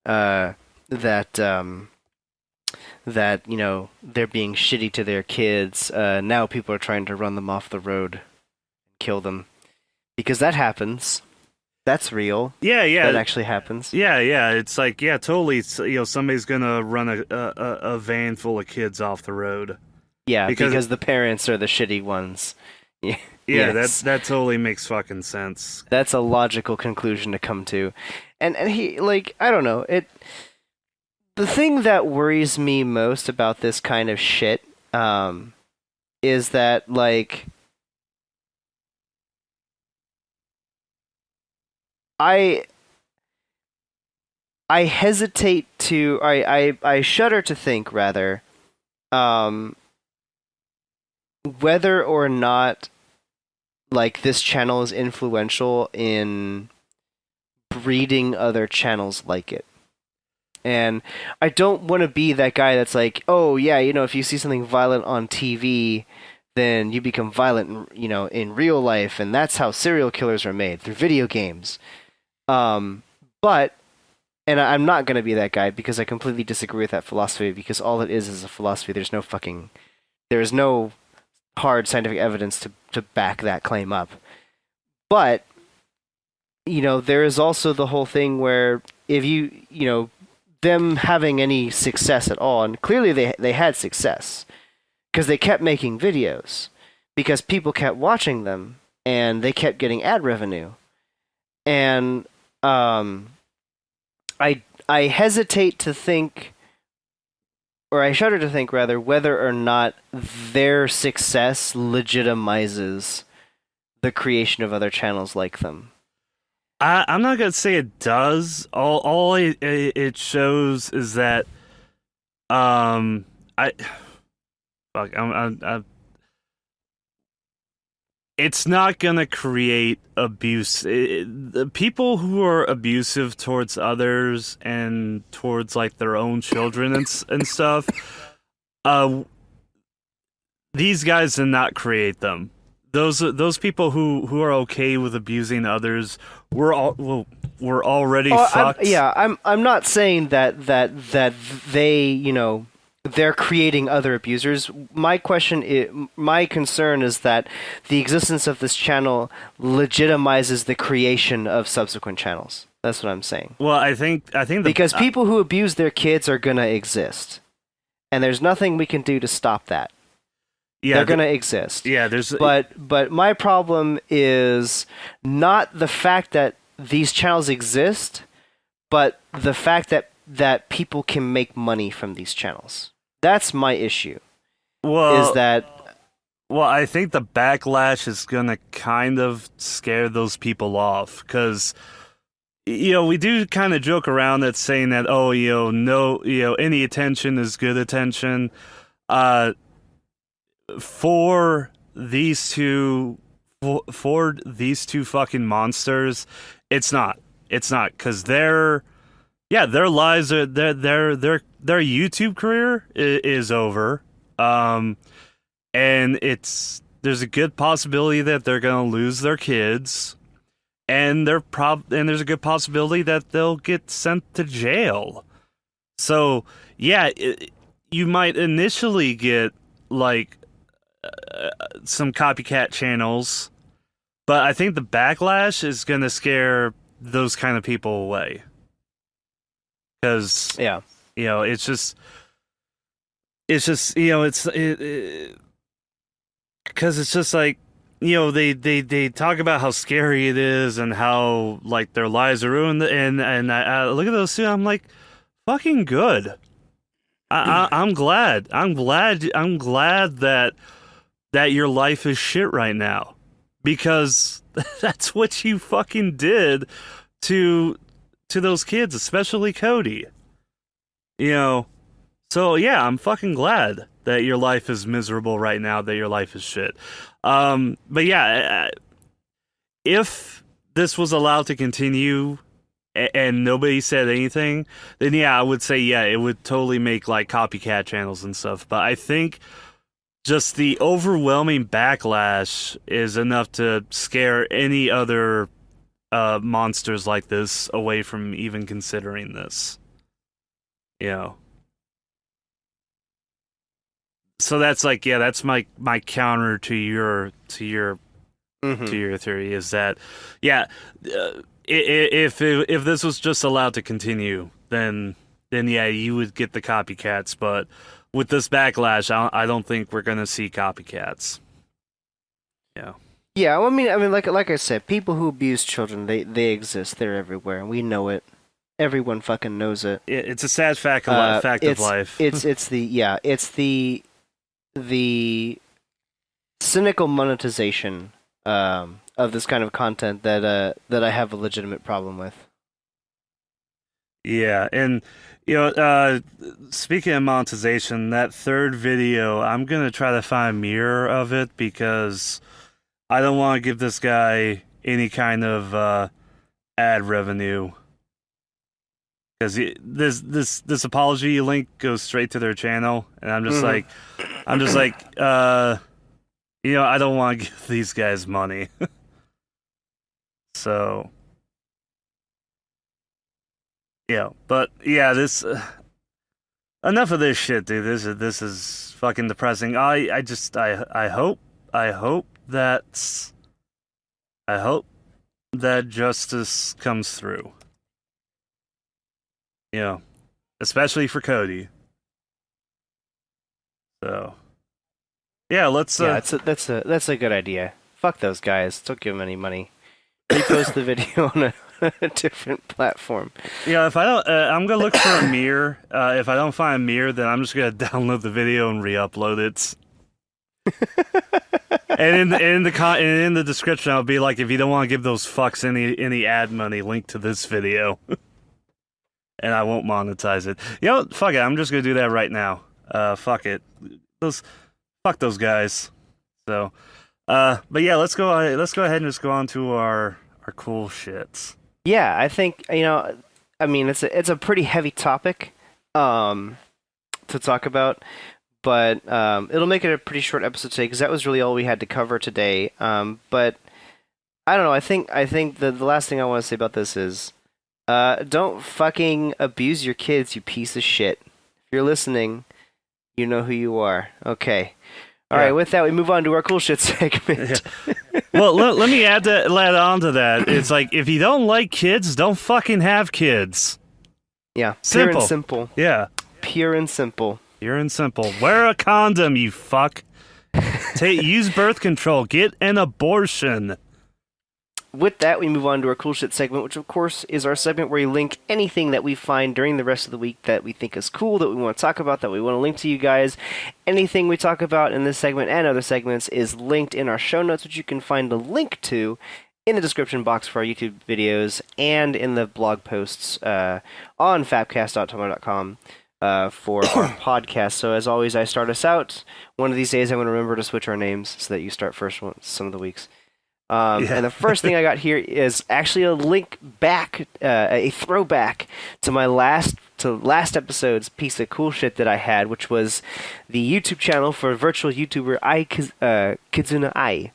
S2: that they're being shitty to their kids, now people are trying to run them off the road and kill them, because that happens. That's real.
S1: Yeah.
S2: That actually happens.
S1: Yeah. It's like, yeah, totally. Somebody's gonna run a van full of kids off the road.
S2: Yeah, because the parents are the shitty ones. Yeah,
S1: yes. that totally makes fucking sense.
S2: That's a logical conclusion to come to. And he, like, I don't know, the thing that worries me most about this kind of shit is that, like, I hesitate to, I shudder to think, rather, whether or not, like, this channel is influential in breeding other channels like it. And I don't want to be that guy that's like, oh yeah, if you see something violent on TV, then you become violent, in real life, and that's how serial killers are made, through video games. But, and I'm not going to be that guy, because I completely disagree with that philosophy, because all it is a philosophy. There is no hard scientific evidence to back that claim up. But, there is also the whole thing where if them having any success at all, and clearly they had success, because they kept making videos, because people kept watching them, and they kept getting ad revenue. And I hesitate to think, or I shudder to think rather, whether or not their success legitimizes the creation of other channels like them.
S1: I'm not gonna say it does. All it shows is that I fuck I'm it's not gonna create abuse. The people who are abusive towards others and towards like their own children and stuff, uh, these guys did not create them. Those people who are okay with abusing others were already fucked.
S2: I'm not saying that they, they're creating other abusers. My concern is that the existence of this channel legitimizes the creation of subsequent channels. That's what I'm saying.
S1: Well, I think
S2: because people who abuse their kids are gonna exist, and there's nothing we can do to stop that. Yeah, they're gonna exist.
S1: Yeah, there's.
S2: But my problem is not the fact that these channels exist, but the fact that people can make money from these channels. That's my issue.
S1: Well,
S2: is that.
S1: Well, I think the backlash is gonna kind of scare those people off because. We do kind of joke around at saying that, oh, no, any attention is good attention. For these two fucking monsters, it's not because their lives are their YouTube career is over, and there's a good possibility that they're gonna lose their kids, and there's a good possibility that they'll get sent to jail. So yeah, you might initially get like some copycat channels, but I think the backlash is going to scare those kind of people away. Because, it's just, because it's just like, they talk about how scary it is and how, like, their lives are ruined, and I look at those two, I'm like, fucking good. I'm glad that your life is shit right now, because that's what you fucking did to those kids, especially Cody. So yeah, I'm fucking glad that your life is miserable right now, that your life is shit. But yeah, if this was allowed to continue and nobody said anything, then yeah, I would say yeah, it would totally make like copycat channels and stuff. But I think just the overwhelming backlash is enough to scare any other monsters like this away from even considering this. So that's like, yeah, that's my counter to your theory is that, yeah, if this was just allowed to continue, then yeah, you would get the copycats, but with this backlash, I don't think we're gonna see copycats. Yeah.
S2: Yeah, well, I mean, like I said, people who abuse children, they exist. They're everywhere, and we know it. Everyone fucking knows it.
S1: It's a sad fact of life.
S2: It's the cynical monetization of this kind of content that I have a legitimate problem with.
S1: Yeah, and speaking of monetization, that third video, I'm gonna try to find a mirror of it because I don't want to give this guy any kind of ad revenue, because this apology link goes straight to their channel, and I'm just like, I don't want to give these guys money. So. Yeah, but yeah, this enough of this shit, dude. This is fucking depressing. I hope that justice comes through. Especially for Cody. So, yeah, let's.
S2: Yeah, that's a good idea. Fuck those guys. Don't give them any money. Repost the video a different platform.
S1: Yeah, if I don't, I'm gonna look for a mirror. If I don't find a mirror, then I'm just gonna download the video and re-upload it. And in the description, I'll be like, if you don't want to give those fucks any ad money, link to this video, and I won't monetize it. You know, fuck it. I'm just gonna do that right now. Fuck it. Fuck those guys. So, but yeah, let's go ahead and just go on to our cool shits.
S2: Yeah, I think I mean, it's a pretty heavy topic to talk about, but it'll make it a pretty short episode today because that was really all we had to cover today. But I don't know. I think the last thing I want to say about this is don't fucking abuse your kids, you piece of shit. If you're listening, you know who you are. Okay. All right, with that, we move on to our cool shit segment.
S1: Yeah. Well, let me add on to that. It's like, if you don't like kids, don't fucking have kids.
S2: Yeah,
S1: Simple.
S2: Pure and simple.
S1: Yeah.
S2: Pure and simple.
S1: Pure and simple. Wear a condom, you fuck. Use birth control. Get an abortion.
S2: With that, we move on to our cool shit segment, which of course is our segment where we link anything that we find during the rest of the week that we think is cool, that we want to talk about, that we want to link to you guys. Anything we talk about in this segment and other segments is linked in our show notes, which you can find a link to in the description box for our YouTube videos and in the blog posts on FAPCast.tumblr.com for our podcast. So as always, I start us out. One of these days, I'm going to remember to switch our names so that you start first some of the weeks. And the first thing I got here is actually a link back, a throwback to my last episode's piece of cool shit that I had, which was the YouTube channel for virtual YouTuber Kizuna Ai.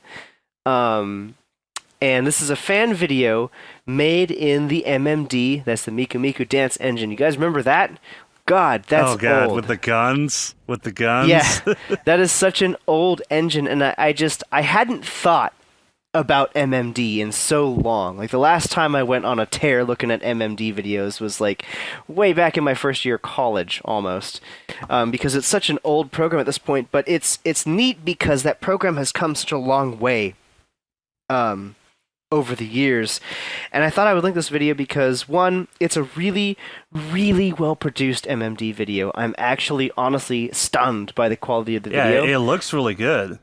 S2: And this is a fan video made in the MMD, that's the Miku Miku Dance Engine. You guys remember that? God, that's old. Oh God,
S1: old. With the guns?
S2: Yeah, that is such an old engine, and I hadn't thought about MMD in so long. Like, the last time I went on a tear looking at MMD videos was like way back in my first year of college almost, because it's such an old program at this point. But it's neat because that program has come such a long way over the years, and I thought I would link this video because, one, it's a really, really well produced MMD video. I'm actually honestly stunned by the quality of the video.
S1: Yeah, it looks really good.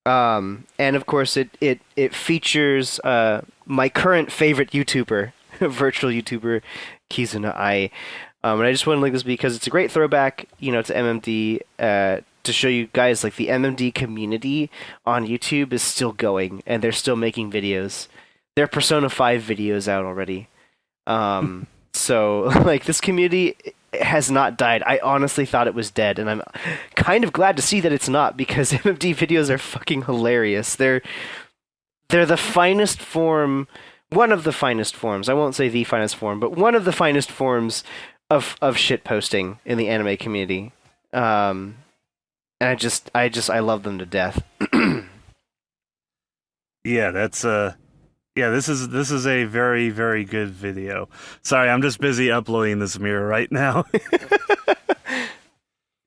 S2: And of course it features my current favorite YouTuber, virtual YouTuber Kizuna Ai. And I just want to link this because it's a great throwback, to MMD, to show you guys, like, the MMD community on YouTube is still going, and they're still making videos. There are Persona 5 videos out already. So, like, this community has not died. I honestly thought it was dead, and I'm kind of glad to see that it's not, because MMD videos are fucking hilarious. They're the finest form, one of the finest forms. I won't say the finest form, but one of the finest forms of shit posting in the anime community. And I love them to death.
S1: Yeah, that's yeah, this is a very, very good video. Sorry, I'm just busy uploading this mirror right now.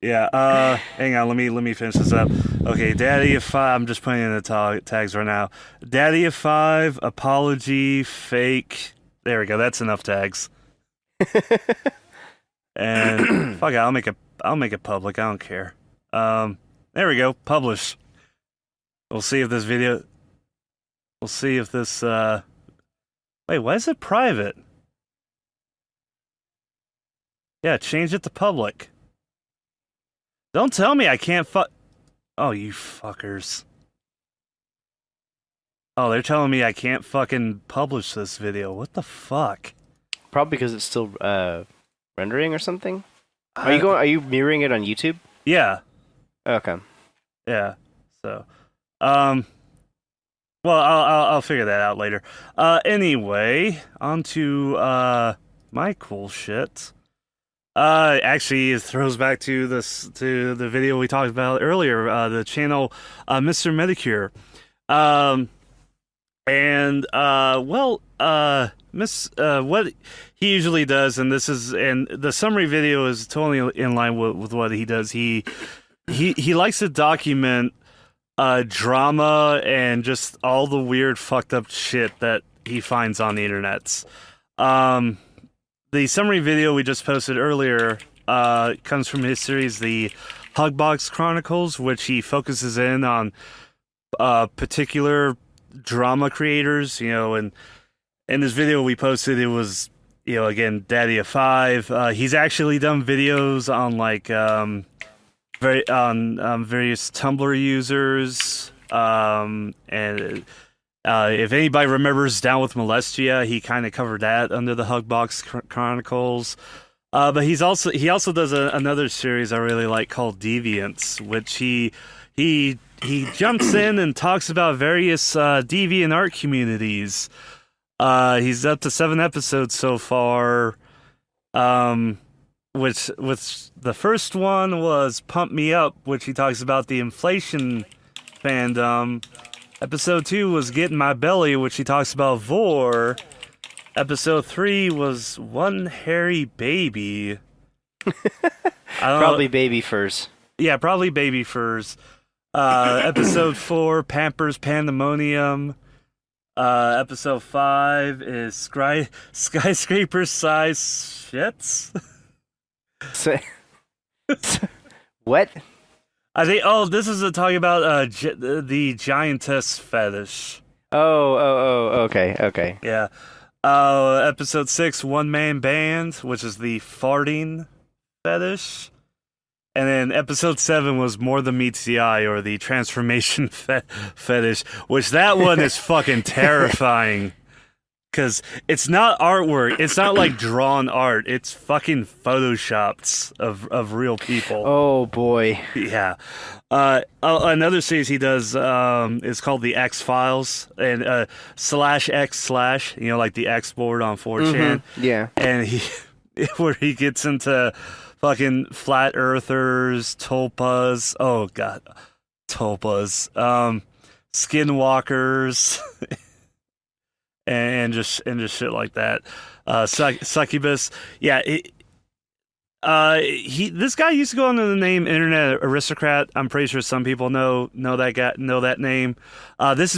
S1: Yeah, hang on, let me finish this up. Okay, daddyofive, I'm just putting in the tags right now. daddyofive, apology, fake. There we go, that's enough tags. And fuck it, I'll make it public, I don't care. There we go, publish. We'll see if this wait, why is it private? Yeah, change it to public. Don't tell me I can't Oh, you fuckers. Oh, they're telling me I can't fucking publish this video. What the fuck?
S2: Probably because it's still rendering or something. Are you mirroring it on YouTube?
S1: Yeah.
S2: Okay.
S1: Yeah. So, well, I'll figure that out later. Anyway, on to my cool shit. Actually, it throws back to the video we talked about earlier, the channel Mr. Medicure. What he usually does, and the summary video is totally in line with what he does. He likes to document drama and just all the weird fucked up shit that he finds on the internets. Um, the summary video we just posted earlier comes from his series, the Hugbox Chronicles, which he focuses in on particular drama creators. And in this video we posted, it was again daddyofive. He's actually done videos on like various Tumblr users. And if anybody remembers Down with Molestia, he kind of covered that under the Hugbox Chronicles. But he also does another series I really like called Deviants, which he jumps in and talks about various deviant art communities. He's up to 7 episodes so far. Which the first one was Pump Me Up, which he talks about the inflation fandom. Episode 2 was Get in My Belly, which he talks about Vor. Episode 3 was One Hairy Baby.
S2: Probably baby furs.
S1: Yeah, probably baby furs. Episode 4, Pampers Pandemonium. Episode 5 is Skyscraper Size Shits.
S2: What?
S1: I think. Oh, this is talking about the giantess fetish.
S2: Oh, okay.
S1: Yeah. Episode 6, One Man Band, which is the farting fetish. And then episode 7 was More Than Meets the Eye, or the transformation fetish, which that one is fucking terrifying. Because it's not artwork. It's not like drawn art. It's fucking photoshopped of real people.
S2: Oh, boy.
S1: Yeah. Another series he does is called The X-Files, and /X/, like the X board on 4chan.
S2: Mm-hmm. Yeah.
S1: And where he gets into fucking flat earthers, tulpas. Oh, God. Tulpas. Skinwalkers. And just shit like that. Succubus. Yeah, this guy used to go under the name Internet Aristocrat. I'm pretty sure some people know that name. This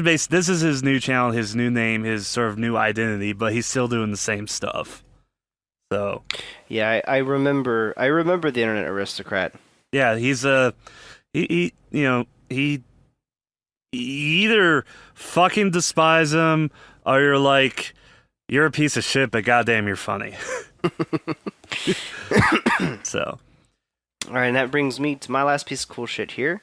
S1: is his new channel, his new name, his sort of new identity, but he's still doing the same stuff. So
S2: yeah, I remember the Internet Aristocrat.
S1: Yeah, he's he either fucking despise him, or you're like, you're a piece of shit, but goddamn, you're funny. So,
S2: all right, and that brings me to my last piece of cool shit here,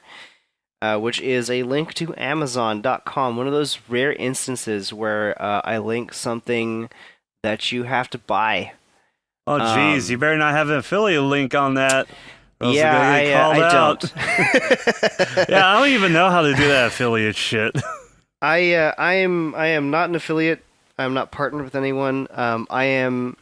S2: which is a link to Amazon.com. One of those rare instances where I link something that you have to buy.
S1: Oh, geez, you better not have an affiliate link on that.
S2: Yeah, I don't.
S1: Yeah, I don't even know how to do that affiliate shit.
S2: I am not an affiliate. I'm not partnered with anyone. I am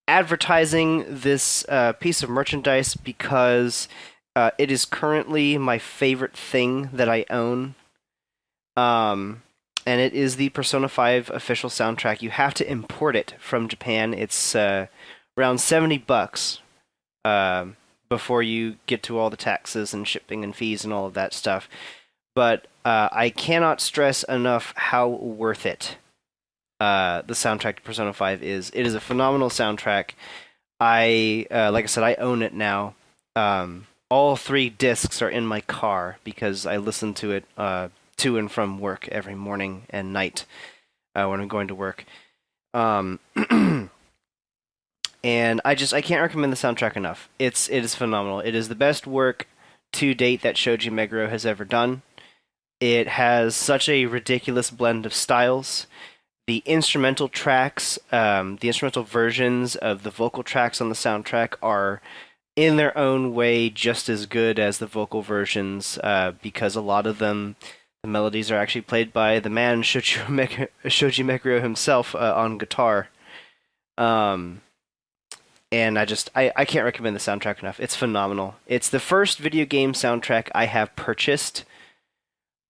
S2: advertising this piece of merchandise because it is currently my favorite thing that I own. And it is the Persona 5 official soundtrack. You have to import it from Japan. It's around $70 before you get to all the taxes and shipping and fees and all of that stuff. But I cannot stress enough how worth it the soundtrack to Persona 5 is. It is a phenomenal soundtrack. Like I said, I own it now. All 3 discs are in my car because I listen to it to and from work every morning and night when I'm going to work. And I can't recommend the soundtrack enough. It is phenomenal. It is the best work to date that Shoji Meguro has ever done. It has such a ridiculous blend of styles. The instrumental tracks, the instrumental versions of the vocal tracks on the soundtrack are in their own way just as good as the vocal versions, because a lot of them, the melodies are actually played by the man Shoji Meguro himself on guitar. And I can't recommend the soundtrack enough. It's phenomenal. It's the first video game soundtrack I have purchased,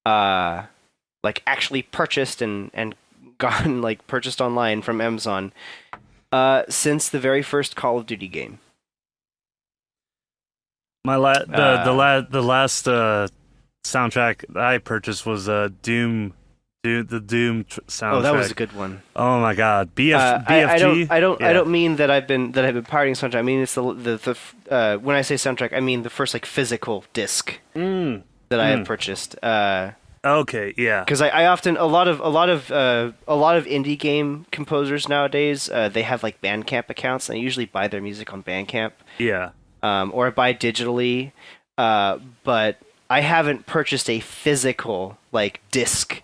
S2: like actually purchased and gotten like purchased online from Amazon, since the very first Call of Duty game.
S1: The last soundtrack I purchased was Doom The Doom soundtrack.
S2: Oh, that was a good one.
S1: Oh my God,
S2: I
S1: BFG.
S2: I don't mean that I've been pirating soundtrack. I mean it's the when I say soundtrack, I mean the first like physical disc
S1: Mm,
S2: that I have
S1: mm.
S2: purchased.
S1: Okay, yeah,
S2: Because I often a lot of indie game composers nowadays they have like Bandcamp accounts, and I usually buy their music on Bandcamp,
S1: yeah.
S2: or I buy digitally, but I haven't purchased a physical like disc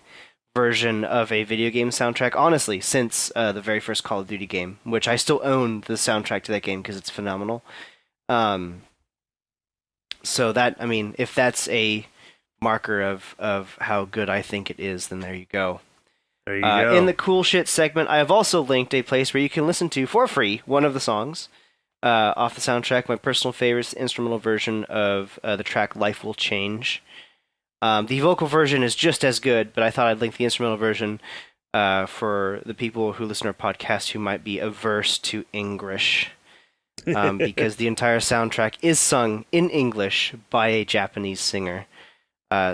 S2: version of a video game soundtrack honestly since the very first Call of Duty game, which I still own the soundtrack to that game because it's phenomenal. Um, so that, I mean, if that's a marker of how good I think it is, then there you go.
S1: There you
S2: In
S1: go.
S2: the cool shit segment, I have also linked a place where you can listen to for free one of the songs off the soundtrack. My personal favorite is the instrumental version of the track "Life Will Change." The vocal version is just as good, but I thought I'd link the instrumental version for the people who listen to our podcast who might be averse to English. Because the entire soundtrack is sung in English by a Japanese singer.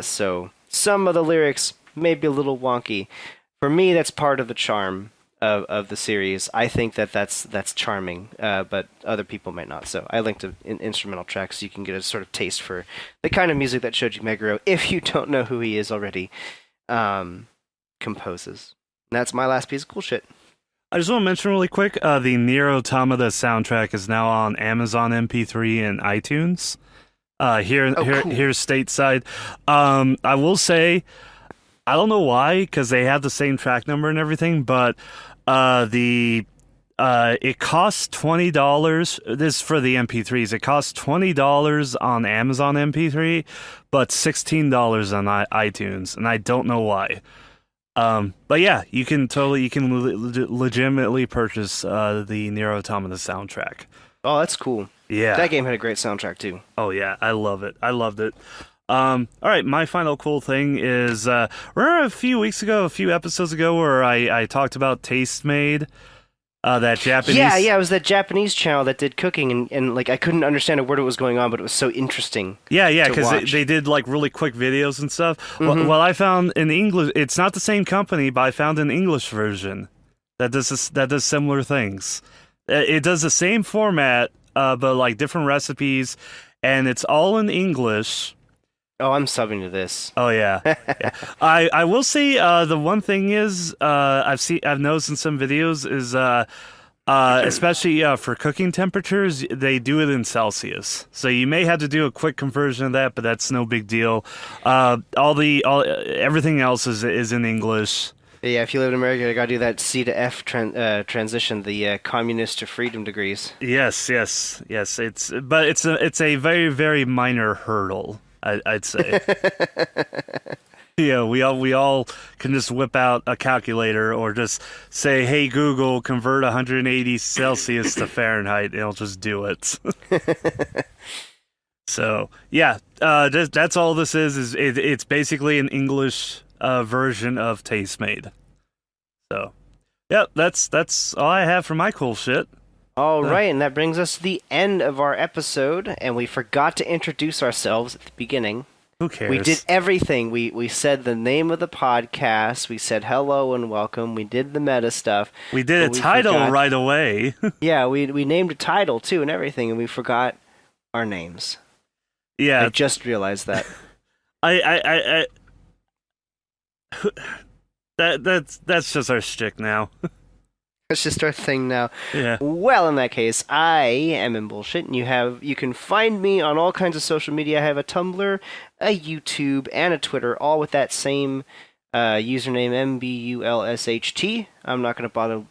S2: So some of the lyrics may be a little wonky. For me, that's part of the charm of the series. I think that's charming, but other people might not. So I linked an instrumental track so you can get a sort of taste for the kind of music that Shoji Meguro, if you don't know who he is already, composes. And that's my last piece of cool shit.
S1: I just want to mention really quick, the Nier Automata soundtrack is now on Amazon MP3 and iTunes. Here stateside. I will say, I don't know why, because they have the same track number and everything, but it costs $20. This is for the MP3s. It costs $20 on Amazon MP3, but $16 on iTunes, and I don't know why. But yeah, you can legitimately purchase the Nier Automata soundtrack.
S2: Oh, that's cool.
S1: Yeah.
S2: That game had a great soundtrack too.
S1: Oh yeah, I love it. I loved it. All right, my final cool thing is remember a few episodes ago, where I talked about Tastemade, that Japanese.
S2: Yeah, it was that Japanese channel that did cooking, and like I couldn't understand a word what was going on, but it was so interesting.
S1: Yeah, because they did like really quick videos and stuff.
S2: Mm-hmm.
S1: Well, I found in English, it's not the same company, but I found an English version that does similar things. It does the same format, but like different recipes, and it's all in English.
S2: Oh, I'm subbing to this.
S1: Oh yeah, yeah. I will say the one thing is I've noticed in some videos is especially for cooking temperatures, they do it in Celsius. So you may have to do a quick conversion of that, but that's no big deal. Everything else is in English.
S2: Yeah, if you live in America, you gotta do that C to F transition, the communist to freedom degrees.
S1: Yes. It's a very, very minor hurdle, I'd say. Yeah, we all can just whip out a calculator or just say, "Hey Google, convert 180 Celsius to Fahrenheit," and it'll just do it. So yeah, that's all this is it's basically an English version of Tastemade. So yeah, that's all I have for my cool shit.
S2: All right, and that brings us to the end of our episode, and we forgot to introduce ourselves at the beginning.
S1: Who cares?
S2: We did everything. We said the name of the podcast. We said hello and welcome. We did the meta stuff.
S1: We did a title right away.
S2: Yeah, we named a title too and everything, and we forgot our names.
S1: Yeah,
S2: I just realized that.
S1: That's just our shtick now.
S2: That's just our thing now.
S1: Yeah.
S2: Well, in that case, I am in bullshit, and you can find me on all kinds of social media. I have a Tumblr, a YouTube, and a Twitter, all with that same username, MBULSHT. I'm not going to bother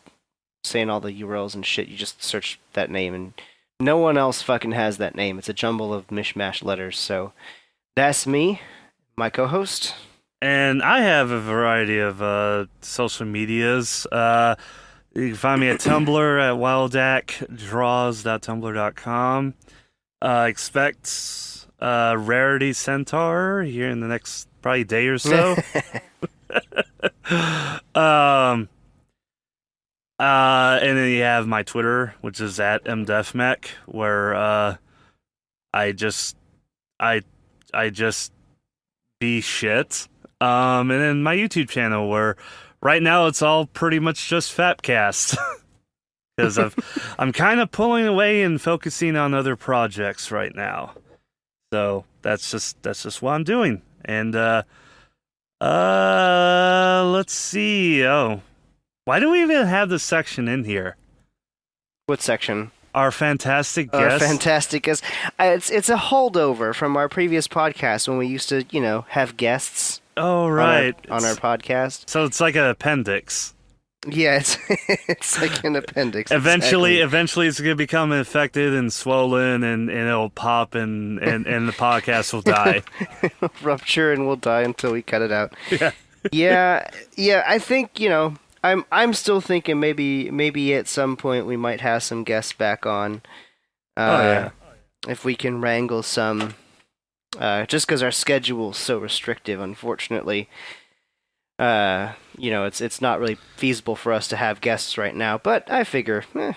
S2: saying all the URLs and shit. You just search that name, and no one else fucking has that name. It's a jumble of mishmash letters, so that's me, my co-host.
S1: And I have a variety of social medias. You can find me at Tumblr at wildakdraws.tumblr.com. Expect Rarity Centaur here in the next probably day or so. And then you have my Twitter, which is at mdefmech, where I just be shit. And then my YouTube channel, where right now it's all pretty much just FAPCast. Because I'm kind of pulling away and focusing on other projects right now. So that's just what I'm doing. And let's see. Oh, why do we even have this section in here?
S2: What section?
S1: Our fantastic
S2: Our
S1: guest.
S2: fantastic guest. It's a holdover from our previous podcast when we used to, have guests
S1: Oh right,
S2: on our podcast.
S1: So it's like an appendix.
S2: Yeah, it's it's like an appendix.
S1: Eventually,
S2: exactly.
S1: it's gonna become infected and swollen, and it'll pop, and the podcast will die.
S2: Rupture and we'll die until we cut it out.
S1: Yeah.
S2: Yeah. I think I'm still thinking maybe at some point we might have some guests back on.
S1: Oh yeah.
S2: If we can wrangle some, just because our schedule's so restrictive, unfortunately. It's not really feasible for us to have guests right now, but I figure.
S1: I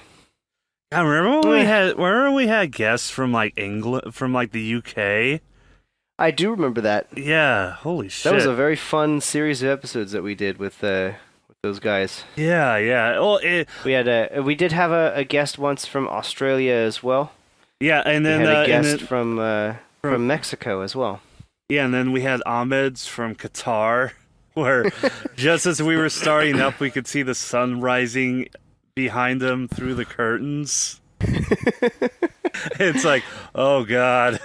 S1: remember when we had guests from like England, from like the UK.
S2: I do remember that.
S1: Yeah, holy shit.
S2: That was a very fun series of episodes that we did with those guys.
S1: Yeah. Well,
S2: we did have a guest once from Australia as well.
S1: Yeah, and then
S2: we had a guest from Mexico as well.
S1: Yeah, and then we had Ahmed's from Qatar, where just as we were starting up, we could see the sun rising behind them through the curtains. It's like, oh god.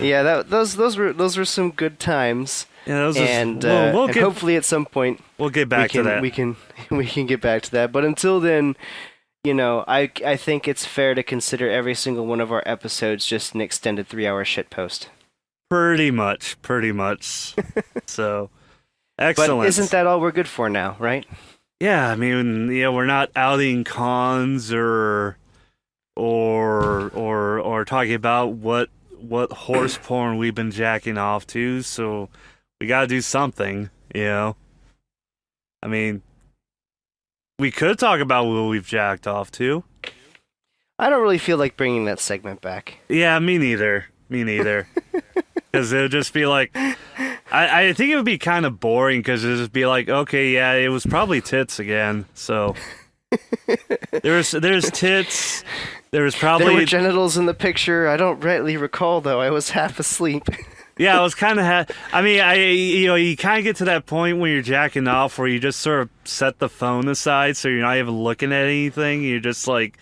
S2: Yeah, those were some good times.
S1: Yeah,
S2: and hopefully at some point
S1: we'll get back to that.
S2: We can get back to that. But until then, I think it's fair to consider every single one of our episodes just an extended 3-hour shitpost.
S1: Pretty much. So, excellent.
S2: But isn't that all we're good for now, right?
S1: Yeah, I mean, we're not outing cons or talking about what horse porn we've been jacking off to, so we gotta do something, I mean, we could talk about what we've jacked off to.
S2: I don't really feel like bringing that segment back.
S1: Yeah, me neither. Because it would just be like, I think it would be kind of boring because it would just be like, okay, yeah, it was probably tits again. So there's tits. There
S2: were genitals in the picture. I don't rightly recall though. I was half asleep.
S1: Yeah, I was kind of. I mean, you kind of get to that point when you're jacking off where you just sort of set the phone aside, so you're not even looking at anything. You're just like,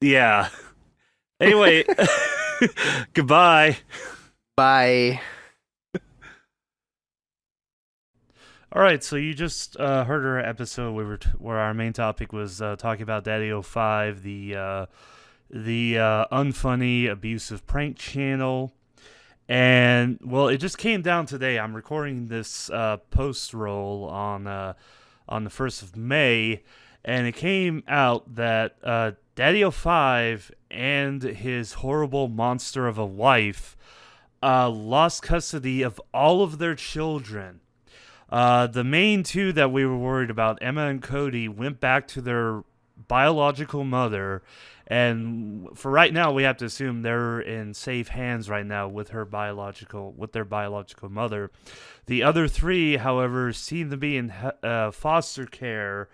S1: yeah. Anyway, goodbye.
S2: Bye.
S1: All right, so you just heard our episode where our main topic was talking about daddyofive, the unfunny, abusive prank channel. And, well, it just came down today. I'm recording this post-roll on the 1st of May, and it came out that daddyofive and his horrible monster of a wife lost custody of all of their children. The main two that we were worried about, Emma and Cody, went back to their biological mother, and for right now, we have to assume they're in safe hands right now with their biological mother. The other three, however, seem to be in foster care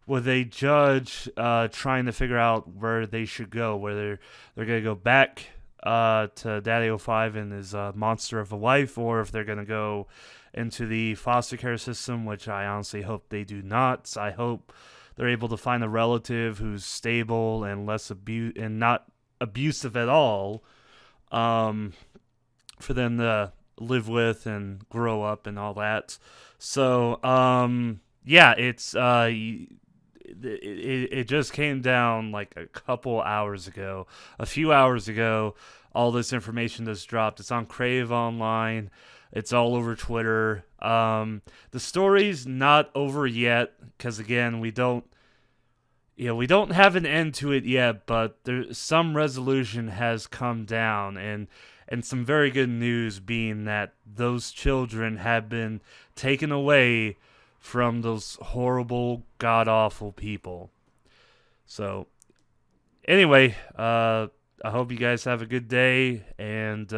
S1: with a judge trying to figure out where they should go, whether they're going to go back to daddyofive and his monster of a wife, or if they're going to go into the foster care system, which I honestly hope they do not. I hope they're able to find a relative who's stable and and not abusive at all, for them to live with and grow up and all that. So, yeah, it's it just came down like a few hours ago. All this information just dropped. It's on Crave Online. It's all over Twitter. The story's not over yet because, again, we don't have an end to it yet, but some resolution has come down, and some very good news being that those children have been taken away from those horrible, god-awful people. So, anyway, I hope you guys have a good day, and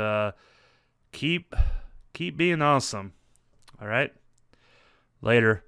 S1: keep being awesome. All right? Later.